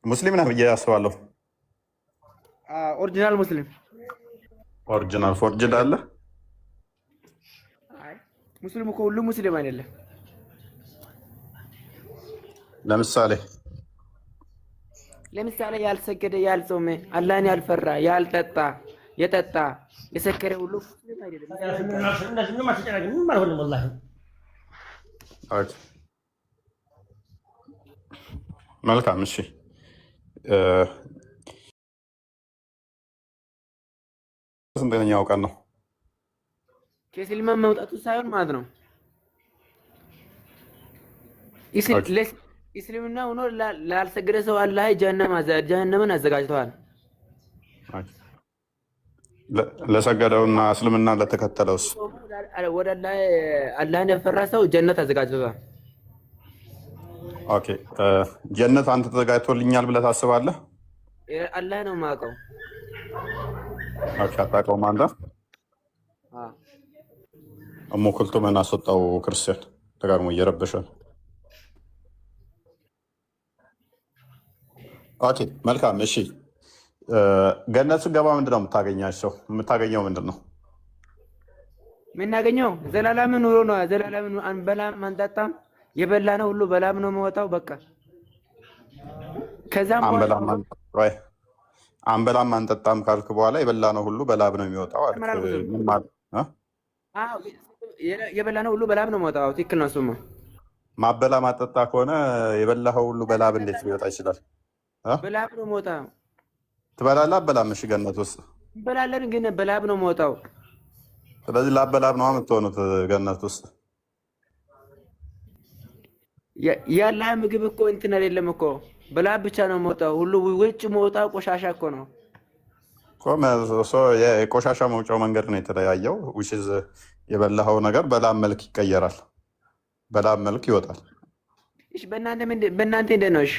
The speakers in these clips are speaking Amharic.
ሙስሊም ነህ ብዬ አስባለሁ። ኦሪጂናል ሙስሊም። ኦሪጂናል ፎርጅድ አለ? አይ ሙስሊም እኮ ሁሉም ሙስሊም አይደለም። ለምሳሌ ያልሰገደ፣ ያልጾመ፣ አላህን ያልፈራ፣ ያልጠጣ፣ የጠጣ፣ የሰከረ ሁሉ ሙስሊም አይደለም። መልካም። እሺ ስንተኛው ቀን ነው? ከእስልምና መውጣቱ ሳይሆን ማለት ነው። እስልምና ሆኖ ላልሰገደ ሰው አላህ ጀሀነምን አዘጋጅተዋል። ለሰገደውና እስልምና ለተከተለውስ? ወደ አላህን የፈራ ሰው ጀነት አዘጋጅተዋል። ኦኬ ጀነት አንተ ተዘጋጅቶልኛል ብለህ ታስባለህ? አላህ ነው የማውቀው። ኦኬ አታውቀውም አንተ? እሞ ኩልቱምን አስወጣው ክርስቲያን ደጋግሞ እየረበሸ። ኦኬ መልካም። እሺ ገነት ስገባ ምንድነው የምታገኘው? ምንድን ነው የምናገኘው? ዘላለም ኑሮ ነው። ዘላለም አንበላም አንጠጣም። የበላ ነው ሁሉ በላም ነው የሚወጣው። በቃ ከዛም አንበላም አንጠጣም ካልክ በኋላ የበላ ነው ሁሉ በላብ ነው የሚወጣው። የበላ ነው ሁሉ በላብ ነው የሚወጣው። ትክክል ነው። እሱማ ማበላ ማጠጣ ከሆነ የበላኸው ሁሉ በላብ እንዴት ሊወጣ ይችላል? በላብ ነው የሚወጣው። ትበላለህ አበላም? እሺ ገነት ውስጥ እንበላለን፣ ግን በላብ ነው የሚወጣው። ስለዚህ ላበላብ ነው የምትሆኑት ገነት ውስጥ። ያለ ምግብ እኮ እንትን አይደለም እኮ በላብ ብቻ ነው የሚወጣው። ሁሉ ውጭ የሚወጣው ቆሻሻ እኮ ነው። የቆሻሻ መውጫው መንገድ ነው የተለያየው። የበላኸው ነገር በላብ መልክ ይቀየራል፣ በላብ መልክ ይወጣል። እሺ በእናንተ እንዴት ነው? እሺ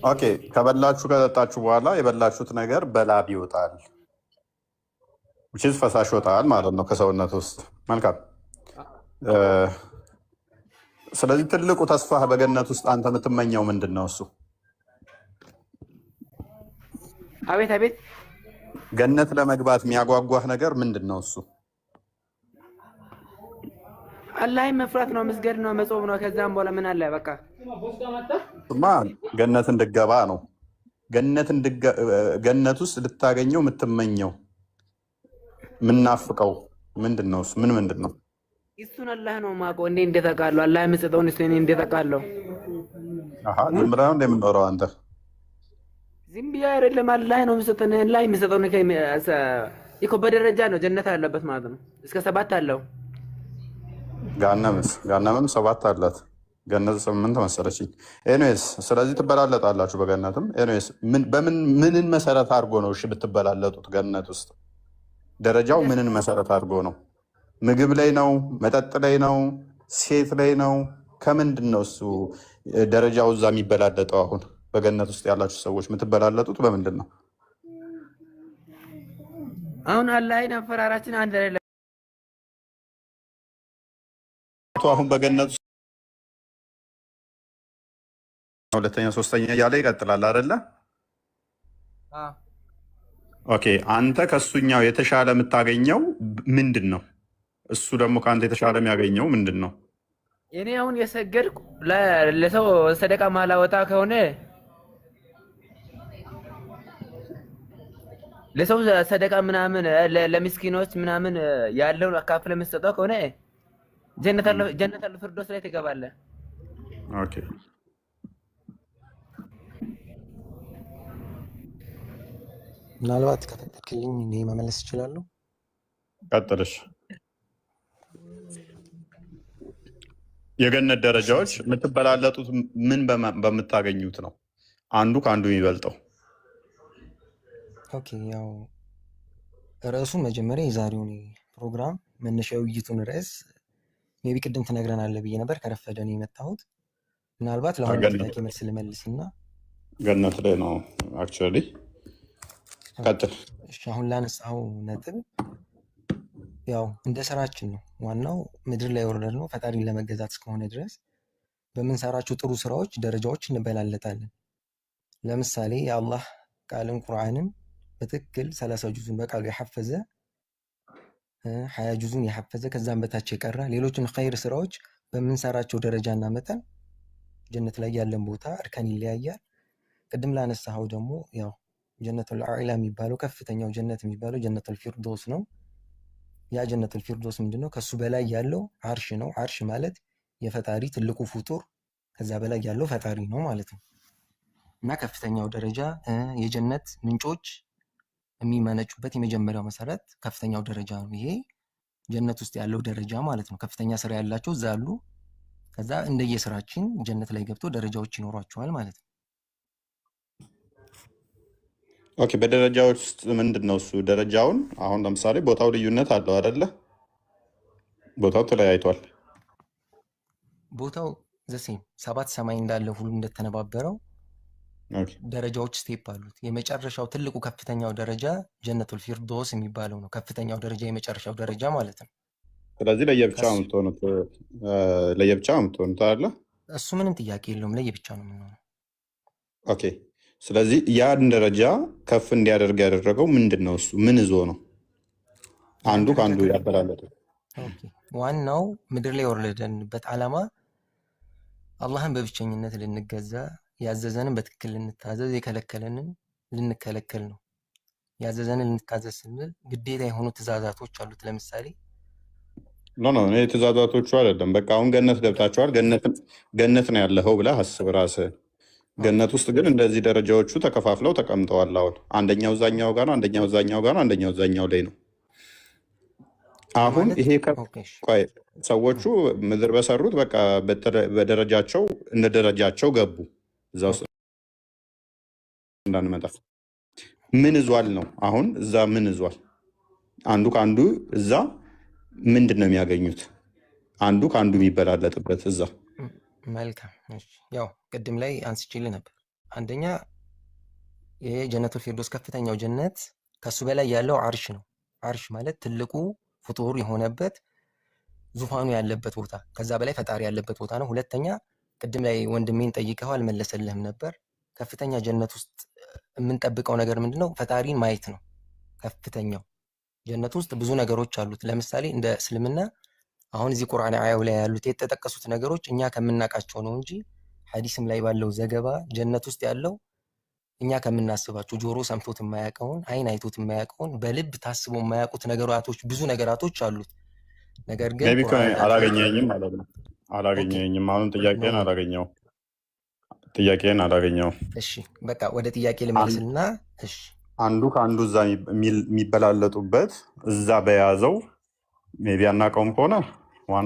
ኦኬ ከበላችሁ ከጠጣችሁ በኋላ የበላችሁት ነገር በላብ ይወጣል፣ ፈሳሽ ይወጣል ማለት ነው ከሰውነት ውስጥ። መልካም። ስለዚህ ትልቁ ተስፋ በገነት ውስጥ አንተ የምትመኘው ምንድን ነው? እሱ አቤት አቤት፣ ገነት ለመግባት የሚያጓጓህ ነገር ምንድን ነው? እሱ አላህን መፍራት ነው፣ መስገድ ነው፣ መጾም ነው። ከዛም በኋላ ምን አለ? በቃ ገነት እንድገባ ነው። ገነት ውስጥ ልታገኘው የምትመኘው የምናፍቀው ምንድን ነው? እሱ ምንድን ነው? እሱን አላህ ነው የማውቀው። እንዴ እንዴት አውቃለሁ? አላህ የሚሰጠውን እሱ እንዴት አውቃለሁ? ዝም ብለህ ነው እንደምንኖረው አንተ? ዝም ብዬ አይደለም፣ አላህ ነው የሚሰጠን። አላህ የሚሰጠውን እኮ በደረጃ ነው ጀነት ያለበት ማለት ነው። እስከ 7 አለው። ጋነምም 7 አላት። ገነት 8 መሰለችኝ። ኤኒዌይስ ስለዚህ ትበላለጣላችሁ በገነትም። ኤኒዌይስ ምንን መሰረት አድርጎ ነው እሺ ብትበላለጡት? ገነት ውስጥ ደረጃው ምንን መሰረት አድርጎ ነው? ምግብ ላይ ነው? መጠጥ ላይ ነው? ሴት ላይ ነው? ከምንድን ነው እሱ ደረጃው እዛ የሚበላለጠው? አሁን በገነት ውስጥ ያላችሁ ሰዎች የምትበላለጡት በምንድን ነው? አሁን አላህን አፈራራችን አንድ ላይ አሁን በገነት ውስጥ ሁለተኛ ሶስተኛ እያለ ይቀጥላል አይደለ? ኦኬ አንተ ከሱኛው የተሻለ የምታገኘው ምንድን ነው? እሱ ደግሞ ከአንተ የተሻለ የሚያገኘው ምንድን ነው? እኔ አሁን የሰገድኩ ለሰው ሰደቃ ማላወጣ ከሆነ ለሰው ሰደቃ ምናምን ለምስኪኖች ምናምን ያለውን አካፍለ የምትሰጠው ከሆነ ጀነት አለ ፍርዶስ ላይ ትገባለህ። ኦኬ ምናልባት ከፈቀድክልኝ እኔ መመለስ እችላለሁ። ቀጥልሽ። የገነት ደረጃዎች የምትበላለጡት ምን በምታገኙት ነው? አንዱ ከአንዱ የሚበልጠው? ኦኬ ያው ርዕሱን መጀመሪያ የዛሬውን ፕሮግራም መነሻ ውይይቱን ርዕስ ሜቢ ቅድም ትነግረናለህ ብዬ ነበር። ከረፈደ ነው የመጣሁት። ምናልባት ለአሁኑ ጥያቄ መልስ ልመልስና ገነት ላይ ነው አክቹዋሊ። ቀጥል። አሁን ላነሳው ነጥብ ያው እንደ ስራችን ነው። ዋናው ምድር ላይ ወርደን ነው ፈጣሪን ለመገዛት እስከሆነ ድረስ በምንሰራቸው ጥሩ ስራዎች ደረጃዎች እንበላለጣለን። ለምሳሌ የአላህ ቃልን ቁርአንን በትክክል 30 ጁዙን በቃሉ የሐፈዘ 20 ጁዙን የሐፈዘ ከዛም በታች የቀራ ሌሎችን ኸይር ስራዎች በምንሰራቸው ደረጃና መጠን ጀነት ላይ ያለን ቦታ እርከን ይለያያል። ቅድም ላነሳኸው ደግሞ ያው ጀነቱል አዕላ የሚባለው ከፍተኛው ጀነት የሚባለው ጀነቱል ፊርዶስ ነው። ያ ጀነቱል ፊርዶስ ምንድነው? ከሱ በላይ ያለው አርሽ ነው። አርሽ ማለት የፈጣሪ ትልቁ ፍጡር ከዛ በላይ ያለው ፈጣሪ ነው ማለት ነው። እና ከፍተኛው ደረጃ የጀነት ምንጮች የሚመነጩበት የመጀመሪያው መሰረት ከፍተኛው ደረጃ ነው። ይሄ ጀነት ውስጥ ያለው ደረጃ ማለት ነው። ከፍተኛ ስራ ያላቸው እዛ አሉ። ከዛ እንደየስራችን ጀነት ላይ ገብቶ ደረጃዎች ይኖሯቸዋል ማለት ነው። ኦኬ፣ በደረጃዎች ውስጥ ምንድን ነው እሱ ደረጃውን? አሁን ለምሳሌ ቦታው ልዩነት አለው አይደለ? ቦታው ተለያይቷል። ቦታው ዘሴም 7 ሰማይ እንዳለ ሁሉ እንደተነባበረው ኦኬ፣ ደረጃዎች ስቴፕ አሉት። የመጨረሻው ትልቁ ከፍተኛው ደረጃ ጀነቱል ፊርዶስ የሚባለው ነው። ከፍተኛው ደረጃ የመጨረሻው ደረጃ ማለት ነው። ስለዚህ ለየብቻ ከሱ የምትሆኑት ለየብቻ የምትሆኑት አይደለ? እሱ ምንም ጥያቄ የለውም። ለየብቻ ነው የምንሆነው። ኦኬ፣ ስለዚህ ያን ደረጃ ከፍ እንዲያደርግ ያደረገው ምንድን ነው? እሱ ምን ይዞ ነው ያን አንዱ ደረጃ ከአንዱ ከፍ ያበላለጡ? ኦኬ። ዋናው ምድር ላይ የወረደንበት ዓላማ አላህን በብቸኝነት ልንገዛ፣ ያዘዘንን በትክክል ልንታዘዝ፣ የከለከለንን ልንከለከል ነው። ያዘዘንን ልንታዘዝ ስንል ግዴታ የሆኑ ትእዛዛቶች አሉት። ለምሳሌ ኖ እኔ ትእዛዛቶቹ አይደለም። በቃ አሁን ገነት ገብታችኋል። ገነት ነው ያለኸው ብለህ አስብ ራስህ። ኦኬ ገነት ውስጥ ግን እንደዚህ ደረጃዎቹ ተከፋፍለው ተቀምጠዋል። አሁን አንደኛው እዛኛው ጋር ነው፣ አንደኛው እዛኛው ጋር ነው፣ አንደኛው እዛኛው ላይ ነው። አሁን ማለት ይሄ ኦኬ እሺ ቆይ ሰዎቹ ምድር በሰሩት በቃ በደረጃቸው እንደ ደረጃቸው ገቡ። እዛ ውስጥ እንዳንመጣ ምን እዟል ነው አሁን እዛ ምን እዟል? አንዱ ከአንዱ እዛ ምንድን ነው የሚያገኙት? አንዱ ከአንዱ የሚበላለጥበት እዛ መልካም እሺ። ያው ቅድም ላይ አንስቼልህ ነበር። አንደኛ የጀነቱል ፊርዶስ ከፍተኛው ጀነት ከሱ በላይ ያለው አርሽ ነው። አርሽ ማለት ትልቁ ፍጡር የሆነበት ዙፋኑ ያለበት ቦታ፣ ከዛ በላይ ፈጣሪ ያለበት ቦታ ነው። ሁለተኛ ቅድም ላይ ወንድሜን ጠይቀው አልመለሰልህም ነበር። ከፍተኛ ጀነት ውስጥ የምንጠብቀው ነገር ምንድን ነው? ፈጣሪን ማየት ነው። ከፍተኛው ጀነት ውስጥ ብዙ ነገሮች አሉት። ለምሳሌ እንደ እስልምና አሁን እዚህ ቁርአን አያው ላይ ያሉት የተጠቀሱት ነገሮች እኛ ከምናውቃቸው ነው እንጂ ሐዲስም ላይ ባለው ዘገባ ጀነት ውስጥ ያለው እኛ ከምናስባቸው ጆሮ ሰምቶት የማያውቀውን አይን አይቶት የማያውቀውን በልብ ታስቦ የማያውቁት ነገራቶች ብዙ ነገራቶች አሉት። ነገር ግን ሜይ ቢ ቁርአን ላይ አላገኘኝም ማለት ነው። ኦኬ አላገኘኝም። አሁን ኖ ጥያቄን አላገኘው። እሺ በቃ ወደ ጥያቄ ልመልስልና እሺ አንዱ ከአንዱ እዛ የሚበላለጡበት እዛ በያዘው ሜይ ቢ አናውቀውም ከሆነ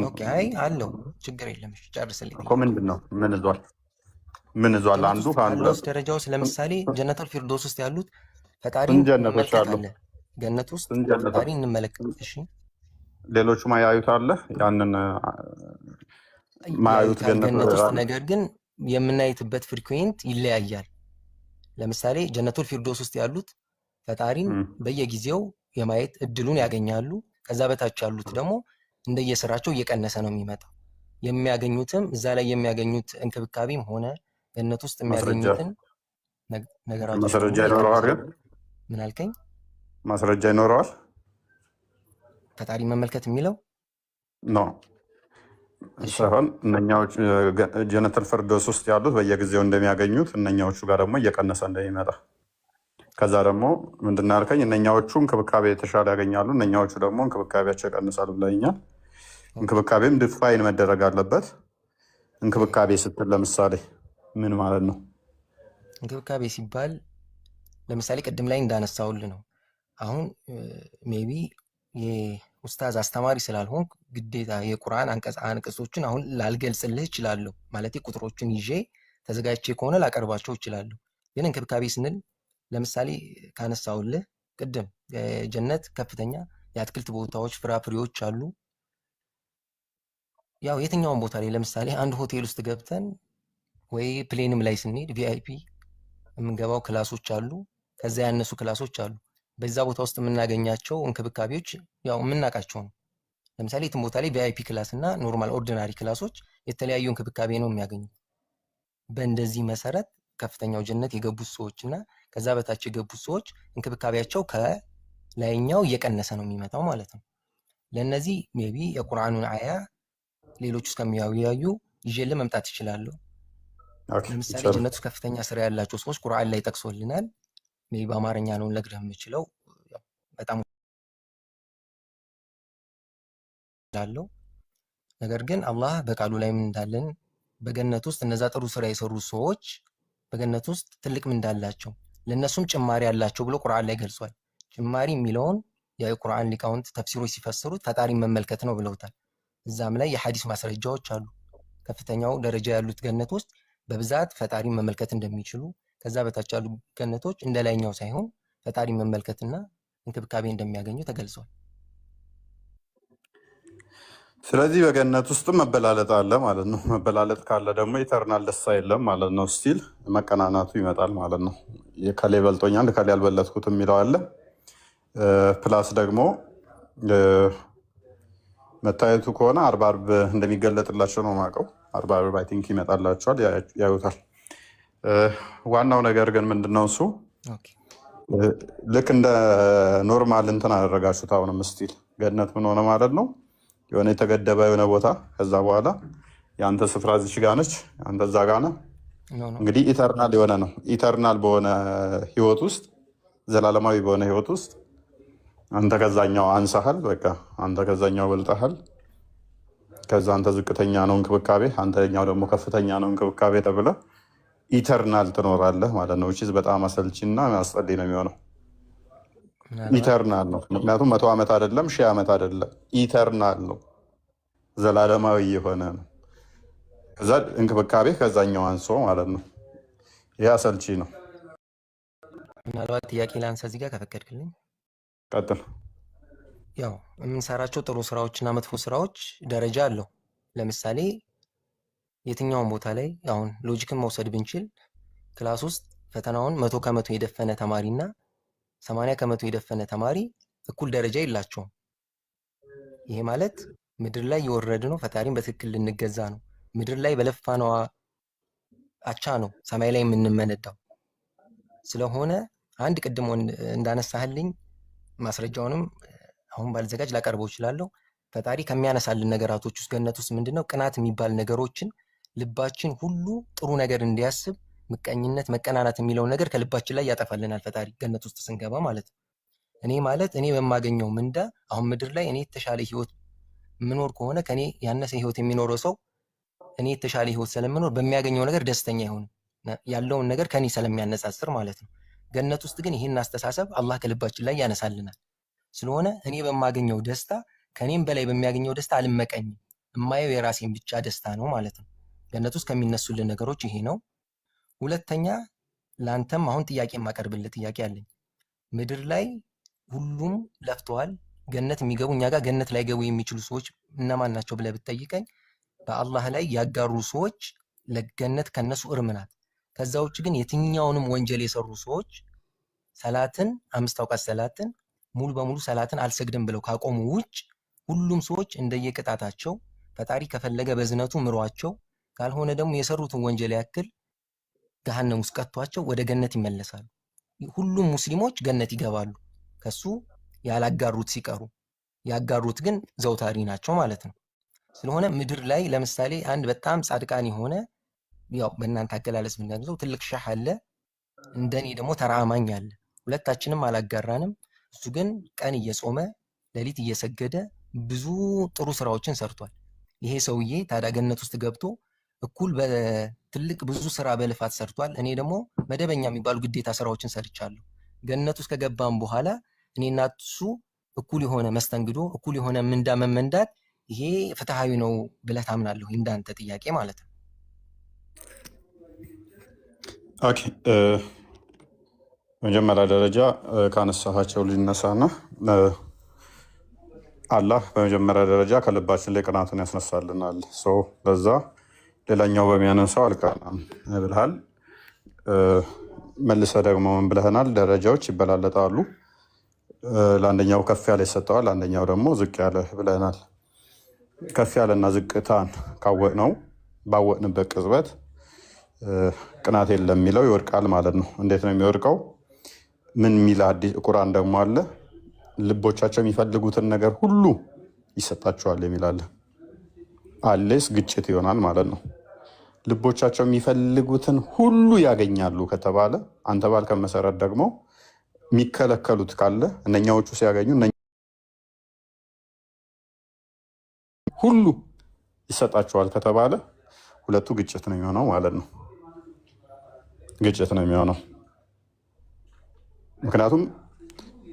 ኦኬ አይ አለው ችግር የለም። እሺ ጨርስልኝ እኮ ምንድን ነው ምን እዟል? ምን እዟል? ጀነት አንዱ ውስጥ ከአንዱ ካለው ደረጃ ውስጥ ለምሳሌ ጀነቱል ፊርዶስ ውስጥ ያሉት ፈጣሪን ስንት ጀነቶች መመልከት አሉ? አለ። ገነት ውስጥ ስንት ጀነቶች? ፈጣሪ እንመለከት። እሺ ሌሎቹ ማያዩት አለ። ያንን ማያዩት ያዩታል ገነት ውስጥ፣ አለ። ነገር ግን የምናይትበት ፍሪኩዌንት ይለያያል። ለምሳሌ ጀነቱል ፊርዶስ ውስጥ ያሉት ፈጣሪን በየጊዜው የማየት እድሉን ያገኛሉ። ከዛ በታች ያሉት ደግሞ እንደየስራቸው እየቀነሰ ነው የሚመጣው። የሚያገኙትም እዛ ላይ የሚያገኙት እንክብካቤም ሆነ ገነት ውስጥ የሚያገኙትን ነገራቶች ማስረጃ በሙሉ ይኖረዋል። ይቀንሳሉ። ግን ምን አልከኝ? ማስረጃ ይኖረዋል ፈጣሪ መመልከት የሚለው ኖ እሺ ሳይሆን እነኛዎች ጀነተል ፊርዶስ ውስጥ ያሉት በየጊዜው እንደሚያገኙት እነኛዎቹ ጋር ደግሞ እየቀነሰ እንደሚመጣ ከዛ ደግሞ ምንድን ያልከኝ እነኛዎቹ እንክብካቤ የተሻለ ያገኛሉ፣ እነኛዎቹ ደግሞ እንክብካቤያቸው ይቀንሳሉ ብለኛል። ኦኬ እንክብካቤም ድፋይን መደረግ አለበት። እንክብካቤ ስትል ለምሳሌ ምን ማለት ነው? እንክብካቤ ሲባል ለምሳሌ ቅድም ላይ እንዳነሳውል ነው። አሁን ሜቢ የኡስታዝ አስተማሪ ስላልሆንኩ ግዴታ የቁርአን አንቀጾችን አሁን ላልገልጽልህ እችላለሁ። ማለት ቁጥሮችን ይዤ ተዘጋጅቼ ከሆነ ላቀርባቸው እችላለሁ። ግን እንክብካቤ ስንል ለምሳሌ ካነሳውልህ ቅድም የጀነት ከፍተኛ የአትክልት ቦታዎች፣ ፍራፍሬዎች አሉ። ያው የትኛውን ቦታ ላይ ለምሳሌ አንድ ሆቴል ውስጥ ገብተን ወይ ፕሌንም ላይ ስንሄድ ቪአይፒ የምንገባው ክላሶች አሉ። ከዛ ያነሱ ክላሶች አሉ። በዛ ቦታ ውስጥ የምናገኛቸው እንክብካቤዎች ያው የምናውቃቸው ነው። ለምሳሌ የትም ቦታ ላይ ቪአይፒ ክላስ እና ኖርማል ኦርዲናሪ ክላሶች የተለያዩ እንክብካቤ ነው የሚያገኙት። በእንደዚህ መሰረት ከፍተኛው ጀነት የገቡት ሰዎች እና ከዛ በታች የገቡት ሰዎች እንክብካቤያቸው ከላይኛው እየቀነሰ ነው የሚመጣው ማለት ነው። ለእነዚህ ሜቢ የቁርአኑን አያ ሌሎች ውስጥ ከሚያዩ ይዤልህ መምጣት ይችላሉ። ለምሳሌ ጀነት ውስጥ ከፍተኛ ስራ ያላቸው ሰዎች ቁርአን ላይ ጠቅሶልናል። ሜቢ በአማርኛ ነው ልነግርህ የምችለው በጣም ላለው ነገር ግን አላህ በቃሉ ላይ ምን እንዳለን በገነት ውስጥ እነዛ ጥሩ ስራ የሰሩ ሰዎች በገነት ውስጥ ትልቅ ምን እንዳላቸው ለነሱም ጭማሪ ያላቸው ብሎ ቁርአን ላይ ገልጿል። ጭማሪ የሚለውን የቁርአን ሊቃውንት ተፍሲሮች ሲፈስሩት ፈጣሪ መመልከት ነው ብለውታል። እዛም ላይ የሐዲስ ማስረጃዎች አሉ። ከፍተኛው ደረጃ ያሉት ገነት ውስጥ በብዛት ፈጣሪ መመልከት እንደሚችሉ፣ ከዛ በታች ያሉ ገነቶች እንደ ላይኛው ሳይሆን ፈጣሪ መመልከትና እንክብካቤ እንደሚያገኙ ተገልጿል። ስለዚህ በገነት ውስጥ መበላለጥ አለ ማለት ነው። መበላለጥ ካለ ደግሞ ኢተርናል ደስታ የለም ማለት ነው። ስቲል መቀናናቱ ይመጣል ማለት ነው። ከሌ በልጦኛል ከሌ ያልበለጥኩት የሚለው አለ። ፕላስ ደግሞ መታየቱ ከሆነ አርብ አርብ እንደሚገለጥላቸው ነው የማውቀው። አርብ አርብ አይ ቲንክ ይመጣላቸዋል፣ ያዩታል። ዋናው ነገር ግን ምንድነው እሱ ልክ እንደ ኖርማል እንትን አደረጋችሁት። አሁንም ስቲል ገነት ምን ሆነ ማለት ነው የሆነ የተገደበ የሆነ ቦታ ከዛ በኋላ የአንተ ስፍራ እዚች ጋ ነች፣ አንተ እዛ ጋ ነህ። እንግዲህ ኢተርናል የሆነ ነው። ኢተርናል በሆነ ህይወት ውስጥ ዘላለማዊ በሆነ ህይወት ውስጥ አንተ ከዛኛው አንሳሃል፣ በቃ አንተ ከዛኛው በልጠሃል። ከዛ አንተ ዝቅተኛ ነው እንክብካቤ፣ አንተኛው ደግሞ ከፍተኛ ነው እንክብካቤ ተብለ ኢተርናል ትኖራለህ ማለት ነው። በጣም አሰልቺና አስጠሊ ነው የሚሆነው። ኢተርናል ነው ምክንያቱም 100 ዓመት አይደለም 1000 ዓመት አይደለም፣ ኢተርናል ነው፣ ዘላለማዊ የሆነ ነው። ከዛ እንክብካቤ ከዛኛው አንሶ ማለት ነው። ይህ አሰልቺ ነው። ምናልባት ጥያቄ ላንሳ እዚህ ጋር ከፈቀድክልኝ። ቀጥል። ያው የምንሰራቸው ጥሩ ስራዎችና መጥፎ ስራዎች ደረጃ አለው። ለምሳሌ የትኛውን ቦታ ላይ አሁን ሎጂክን መውሰድ ብንችል ክላስ ውስጥ ፈተናውን 100 ከመቶ የደፈነ ተማሪና 80 ከመቶ የደፈነ ተማሪ እኩል ደረጃ የላቸውም። ይሄ ማለት ምድር ላይ የወረድ ነው ፈጣሪን በትክክል ልንገዛ ነው። ምድር ላይ በለፋነው አቻ ነው ሰማይ ላይ የምንመነዳው። ስለሆነ አንድ ቅድም እንዳነሳህልኝ ማስረጃውንም አሁን ባልዘጋጅ ላቀርበው እችላለሁ። ፈጣሪ ከሚያነሳልን ነገራቶች ውስጥ ገነት ውስጥ ምንድነው ቅናት የሚባል ነገሮችን ልባችን ሁሉ ጥሩ ነገር እንዲያስብ፣ ምቀኝነት፣ መቀናናት የሚለውን ነገር ከልባችን ላይ ያጠፋልናል ፈጣሪ ገነት ውስጥ ስንገባ ማለት ነው። እኔ ማለት እኔ በማገኘው ምንዳ አሁን ምድር ላይ እኔ የተሻለ ህይወት ምኖር ከሆነ ከኔ ያነሰ ህይወት የሚኖረው ሰው እኔ የተሻለ ህይወት ስለምኖር በሚያገኘው ነገር ደስተኛ አይሆንም፣ ያለውን ነገር ከኔ ስለሚያነጻጽር ማለት ነው። ገነት ውስጥ ግን ይህን አስተሳሰብ አላህ ከልባችን ላይ ያነሳልናል። ስለሆነ እኔ በማገኘው ደስታ ከኔም በላይ በሚያገኘው ደስታ አልመቀኝም። የማየው የራሴን ብቻ ደስታ ነው ማለት ነው። ገነት ውስጥ ከሚነሱልን ነገሮች ይሄ ነው። ሁለተኛ ለአንተም አሁን ጥያቄ የማቀርብልህ ጥያቄ አለኝ። ምድር ላይ ሁሉም ለፍተዋል። ገነት የሚገቡ እኛ ጋር ገነት ላይ ገቡ የሚችሉ ሰዎች እነማን ናቸው ብለህ ብትጠይቀኝ በአላህ ላይ ያጋሩ ሰዎች ለገነት ከነሱ እርም ናት። ከዛ ውጭ ግን የትኛውንም ወንጀል የሰሩ ሰዎች ሰላትን 5 አውቃት ሰላትን ሙሉ በሙሉ ሰላትን አልሰግድም ብለው ካቆሙ ውጭ ሁሉም ሰዎች እንደየቅጣታቸው ፈጣሪ ከፈለገ በዝነቱ ምሯቸው፣ ካልሆነ ደግሞ የሰሩትን ወንጀል ያክል ገሃነም ውስጥ ቀጥቷቸው ወደ ገነት ይመለሳሉ። ሁሉም ሙስሊሞች ገነት ይገባሉ ከሱ ያላጋሩት ሲቀሩ፣ ያጋሩት ግን ዘውታሪ ናቸው ማለት ነው። ስለሆነ ምድር ላይ ለምሳሌ አንድ በጣም ጻድቃን የሆነ ያው በእናንተ አገላለጽ ምንድነው ትልቅ ሻህ አለ፣ እንደኔ ደግሞ ተራማኝ አለ። ሁለታችንም አላጋራንም። እሱ ግን ቀን እየጾመ ሌሊት እየሰገደ ብዙ ጥሩ ስራዎችን ሰርቷል። ይሄ ሰውዬ ታዲያ ገነት ውስጥ ገብቶ እኩል በትልቅ ብዙ ስራ በልፋት ሰርቷል። እኔ ደግሞ መደበኛ የሚባሉ ግዴታ ስራዎችን ሰርቻለሁ። ገነት ውስጥ ከገባም በኋላ እኔና እሱ እኩል የሆነ መስተንግዶ፣ እኩል የሆነ ምንዳ መመንዳት፣ ይሄ ፍትሃዊ ነው ብለህ ታምናለህ? እንዳንተ ጥያቄ ማለት ነው። ኦኬ፣ መጀመሪያ ደረጃ ካነሳቸው ሊነሳና አላህ በመጀመሪያ ደረጃ ከልባችን ላይ ቅናትን ያስነሳልናል። ለዛ ሌላኛው በሚያነሳው አልቀናም ብልሃል። መልሰ ደግሞ ምን ብለህናል? ደረጃዎች ይበላለጣሉ። ለአንደኛው ከፍ ያለ ይሰጠዋል፣ አንደኛው ደግሞ ዝቅ ያለ ብለህናል። ከፍ ያለና ዝቅታን ካወቅነው ባወቅንበት ቅጽበት ቅናት የለም የሚለው ይወድቃል ማለት ነው። እንዴት ነው የሚወድቀው? ምን የሚል አዲስ ቁርአን ደግሞ አለ? ልቦቻቸው የሚፈልጉትን ነገር ሁሉ ይሰጣቸዋል የሚላለ አሌስ ግጭት ይሆናል ማለት ነው። ልቦቻቸው የሚፈልጉትን ሁሉ ያገኛሉ ከተባለ አንተ ባልከን መሰረት ደግሞ የሚከለከሉት ካለ እነኛዎቹ ሲያገኙ ሁሉ ይሰጣቸዋል ከተባለ ሁለቱ ግጭት ነው የሚሆነው ማለት ነው። ግጭት ነው የሚሆነው። ምክንያቱም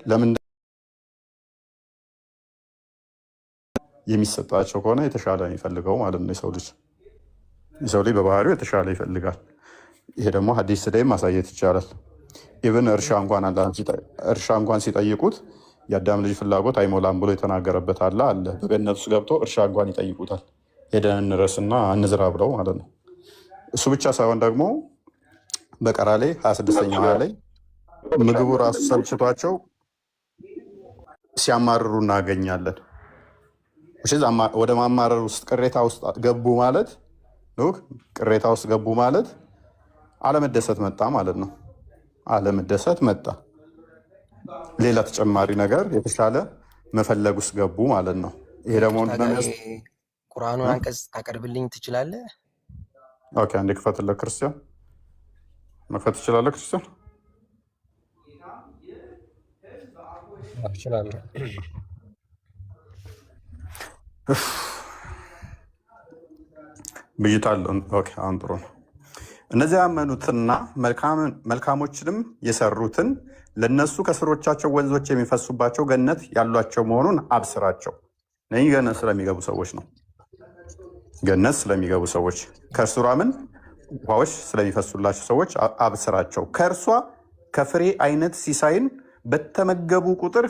ለምን የሚሰጣቸው ከሆነ የተሻለ የሚፈልገው ማለት ነው። የሰው ልጅ በባህሪው የተሻለ ይፈልጋል። ይሄ ደግሞ ሐዲስ ላይ ማሳየት ይቻላል። ኢብን እርሻ እንኳን ሲጠይቁት የአዳም ልጅ ፍላጎት አይሞላም ብሎ የተናገረበት አለ። በገነት ውስጥ ገብቶ እርሻ እንኳን ይጠይቁታል። ሄደን እንረስና እንዝራ ብለው ማለት ነው። እሱ ብቻ ሳይሆን ደግሞ በቀራ ላይ 26ኛው ላይ ምግቡ ራሱ ሰልችቷቸው ሲያማርሩ እናገኛለን። ወደ ማማረር ውስጥ ቅሬታ ውስጥ ገቡ ማለት ቅሬታ ውስጥ ገቡ ማለት አለመደሰት መጣ ማለት ነው። አለመደሰት መጣ። ሌላ ተጨማሪ ነገር የተሻለ መፈለግ ውስጥ ገቡ ማለት ነው። ይሄ ደግሞ ቁርአኑን አንቀጽ ታቀርብልኝ ትችላለህ? ኦኬ፣ አንዴ ክፈትለት ክርስቲያን። መክፈት ትችላለህ ክርስቲያን? እችላለሁ። ብይታ አለው። ኦኬ፣ አሁን ጥሩ ነው። እነዚያ ያመኑትና መልካሞችንም የሰሩትን ለነሱ ከስሮቻቸው ወንዞች የሚፈሱባቸው ገነት ያሏቸው መሆኑን አብስራቸው። እነዚህ ገነት ስለሚገቡ ሰዎች ነው። ገነት ስለሚገቡ ሰዎች ከእርሱራ ምን ውሃዎች ስለሚፈሱላቸው ሰዎች አብስራቸው። ከእርሷ ከፍሬ አይነት ሲሳይን በተመገቡ ቁጥር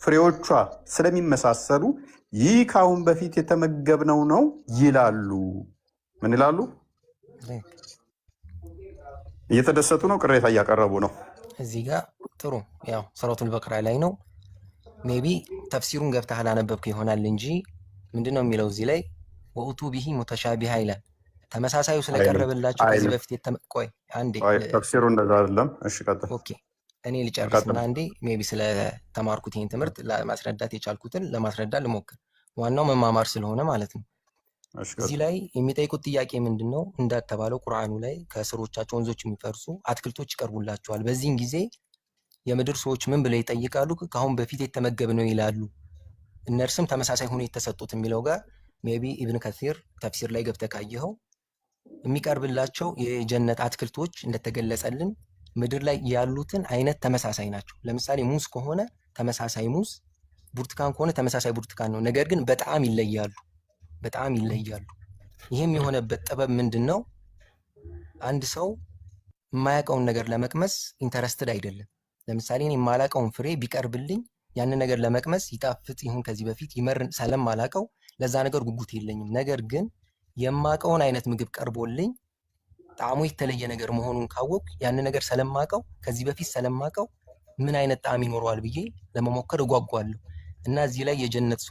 ፍሬዎቿ ስለሚመሳሰሉ ይህ ከአሁን በፊት የተመገብነው ነው ይላሉ። ምን ይላሉ? እየተደሰቱ ነው? ቅሬታ እያቀረቡ ነው? እዚህ ጋር ጥሩ ያው ሱረቱል በቀራ ላይ ነው። ሜቢ ተፍሲሩን ገብተህ አላነበብክ ይሆናል እንጂ ምንድን ነው የሚለው እዚህ ላይ ወኡቱ ቢሂ ሙተሻቢሃ ይላል። ተመሳሳዩ ስለቀረበላቸው ከዚህ በፊት ቆይ አንዴ፣ ተፍሲሩ እንደዛ አይደለም። እሺ ቀጥል። ኦኬ እኔ ልጨርስና አንዴ ሜቢ ስለተማርኩት ይህን ትምህርት ለማስረዳት የቻልኩትን ለማስረዳት ልሞክር። ዋናው መማማር ስለሆነ ማለት ነው። እዚህ ላይ የሚጠይቁት ጥያቄ ምንድን ነው? እንዳተባለው ቁርአኑ ላይ ከስሮቻቸው ወንዞች የሚፈርሱ አትክልቶች ይቀርቡላቸዋል። በዚህን ጊዜ የምድር ሰዎች ምን ብለው ይጠይቃሉ? ከአሁን በፊት የተመገብነው ይላሉ። እነርሱም ተመሳሳይ ሆኖ የተሰጡት የሚለው ጋር ሜቢ ኢብን ከሲር ተፍሲር ላይ ገብተህ ካየኸው የሚቀርብላቸው የጀነት አትክልቶች እንደተገለጸልን ምድር ላይ ያሉትን አይነት ተመሳሳይ ናቸው። ለምሳሌ ሙዝ ከሆነ ተመሳሳይ ሙዝ፣ ብርቱካን ከሆነ ተመሳሳይ ብርቱካን ነው። ነገር ግን በጣም ይለያሉ፣ በጣም ይለያሉ። ይህም የሆነበት ጥበብ ምንድን ነው? አንድ ሰው የማያውቀውን ነገር ለመቅመስ ኢንተረስትድ አይደለም። ለምሳሌ እኔ የማላውቀውን ፍሬ ቢቀርብልኝ ያንን ነገር ለመቅመስ ይጣፍጥ ይሁን ከዚህ በፊት ይመር ስለማላውቀው ለዛ ነገር ጉጉት የለኝም። ነገር ግን የማውቀውን አይነት ምግብ ቀርቦልኝ ጣዕሙ የተለየ ነገር መሆኑን ካወቅ ያንን ነገር ስለማውቀው ከዚህ በፊት ስለማውቀው ምን አይነት ጣዕም ይኖረዋል ብዬ ለመሞከር እጓጓለሁ። እና እዚህ ላይ የገነት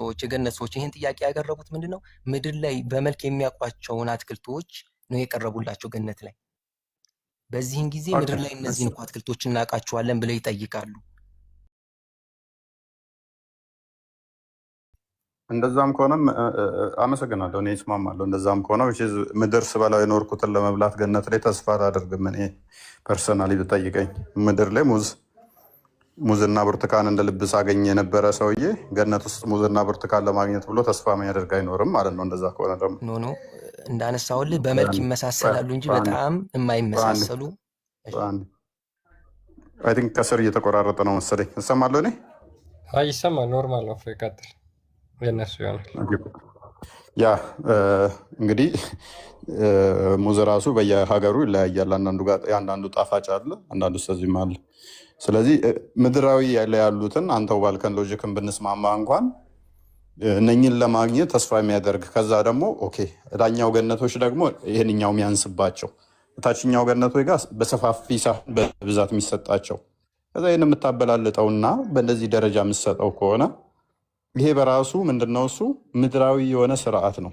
ሰዎች ይህን ጥያቄ ያቀረቡት ምንድነው? ምድር ላይ በመልክ የሚያውቋቸውን አትክልቶች ነው የቀረቡላቸው ገነት ላይ። በዚህን ጊዜ ምድር ላይ እነዚህን እኮ አትክልቶች እናውቃቸዋለን ብለው ይጠይቃሉ። እንደዛም ከሆነም አመሰግናለሁ። እኔ እስማማለሁ። እንደዛም ከሆነ ምድር ስበላው የኖርኩትን ለመብላት ገነት ላይ ተስፋ አላደርግም። እኔ ፐርሰናሊ ብጠይቀኝ ምድር ላይ ሙዝና ብርቱካን እንደ ልብስ አገኝ የነበረ ሰውዬ ገነት ውስጥ ሙዝና ብርቱካን ለማግኘት ብሎ ተስፋ የሚያደርግ አይኖርም ማለት ነው። እንደዛ ከሆነ ደግሞ ኖ እንዳነሳውልህ በመልክ ይመሳሰላሉ እንጂ በጣም የማይመሳሰሉ። አይ ቲንክ ከስር እየተቆራረጠ ነው መሰለኝ። እሰማለሁ እኔ ይሰማል። ኖርማል ነው። ይቀጥል። የነሱ ይሆናል። ያ እንግዲህ ሙዝ ራሱ በየሀገሩ ይለያያል። አንዳንዱ ጣፋጭ አለ፣ አንዳንዱ ስለዚህም አለ። ስለዚህ ምድራዊ ላይ ያሉትን አንተው ባልከን ሎጂክን ብንስማማ እንኳን እነኝን ለማግኘት ተስፋ የሚያደርግ ከዛ ደግሞ ኦኬ እዳኛው ገነቶች ደግሞ ይህንኛው የሚያንስባቸው ታችኛው ገነቶች ጋር በሰፋፊ ሳህን በብዛት የሚሰጣቸው ከዛ ይህን የምታበላልጠውና በእንደዚህ ደረጃ የምትሰጠው ከሆነ ይሄ በራሱ ምንድነው? እሱ ምድራዊ የሆነ ስርዓት ነው።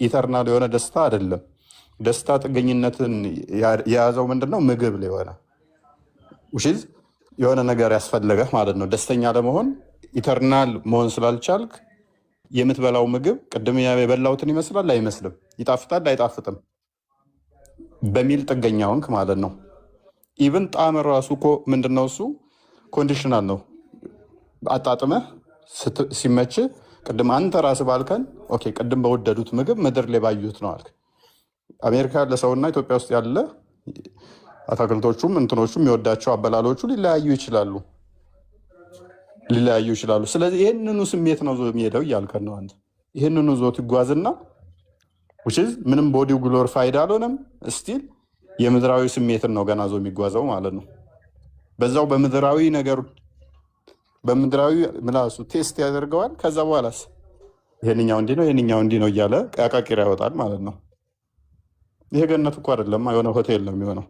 ኢተርናል የሆነ ደስታ አይደለም። ደስታ ጥገኝነትን የያዘው ምንድነው? ምግብ ላይ የሆነ ውሽዝ የሆነ ነገር ያስፈለገህ ማለት ነው። ደስተኛ ለመሆን ኢተርናል መሆን ስላልቻልክ የምትበላው ምግብ ቅድም የበላሁትን ይመስላል አይመስልም፣ ይጣፍጣል አይጣፍጥም በሚል ጥገኛ ሆንክ ማለት ነው። ኢቭን ጣዕም ራሱ እኮ ምንድነው? እሱ ኮንዲሽናል ነው። አጣጥመህ ሲመች ቅድም አንተ ራስህ ባልከን ኦኬ፣ ቅድም በወደዱት ምግብ ምድር ላይ ባዩት ነው አልክ። አሜሪካ ያለ ሰውና ኢትዮጵያ ውስጥ ያለ አትክልቶቹም እንትኖቹም የሚወዳቸው አበላሎቹ ሊለያዩ ይችላሉ። ስለዚህ ይህንኑ ስሜት ነው ዞ የሚሄደው እያልከን ነው አንተ። ይህንኑ ዞት ይጓዝና ውችዝ ምንም ቦዲው ግሎሪፋይድ አልሆነም፣ ስቲል የምድራዊ ስሜትን ነው ገና ዞ የሚጓዘው ማለት ነው። በዛው በምድራዊ ነገር በምድራዊ ምላሱ ቴስት ያደርገዋል። ከዛ በኋላስ ይሄንኛው እንዲህ ነው ይሄንኛው እንዲህ ነው እያለ ቀቃቂር ያወጣል ማለት ነው። ይሄ ገነት እኮ አይደለም፣ የሆነ ሆቴል ነው የሚሆነው።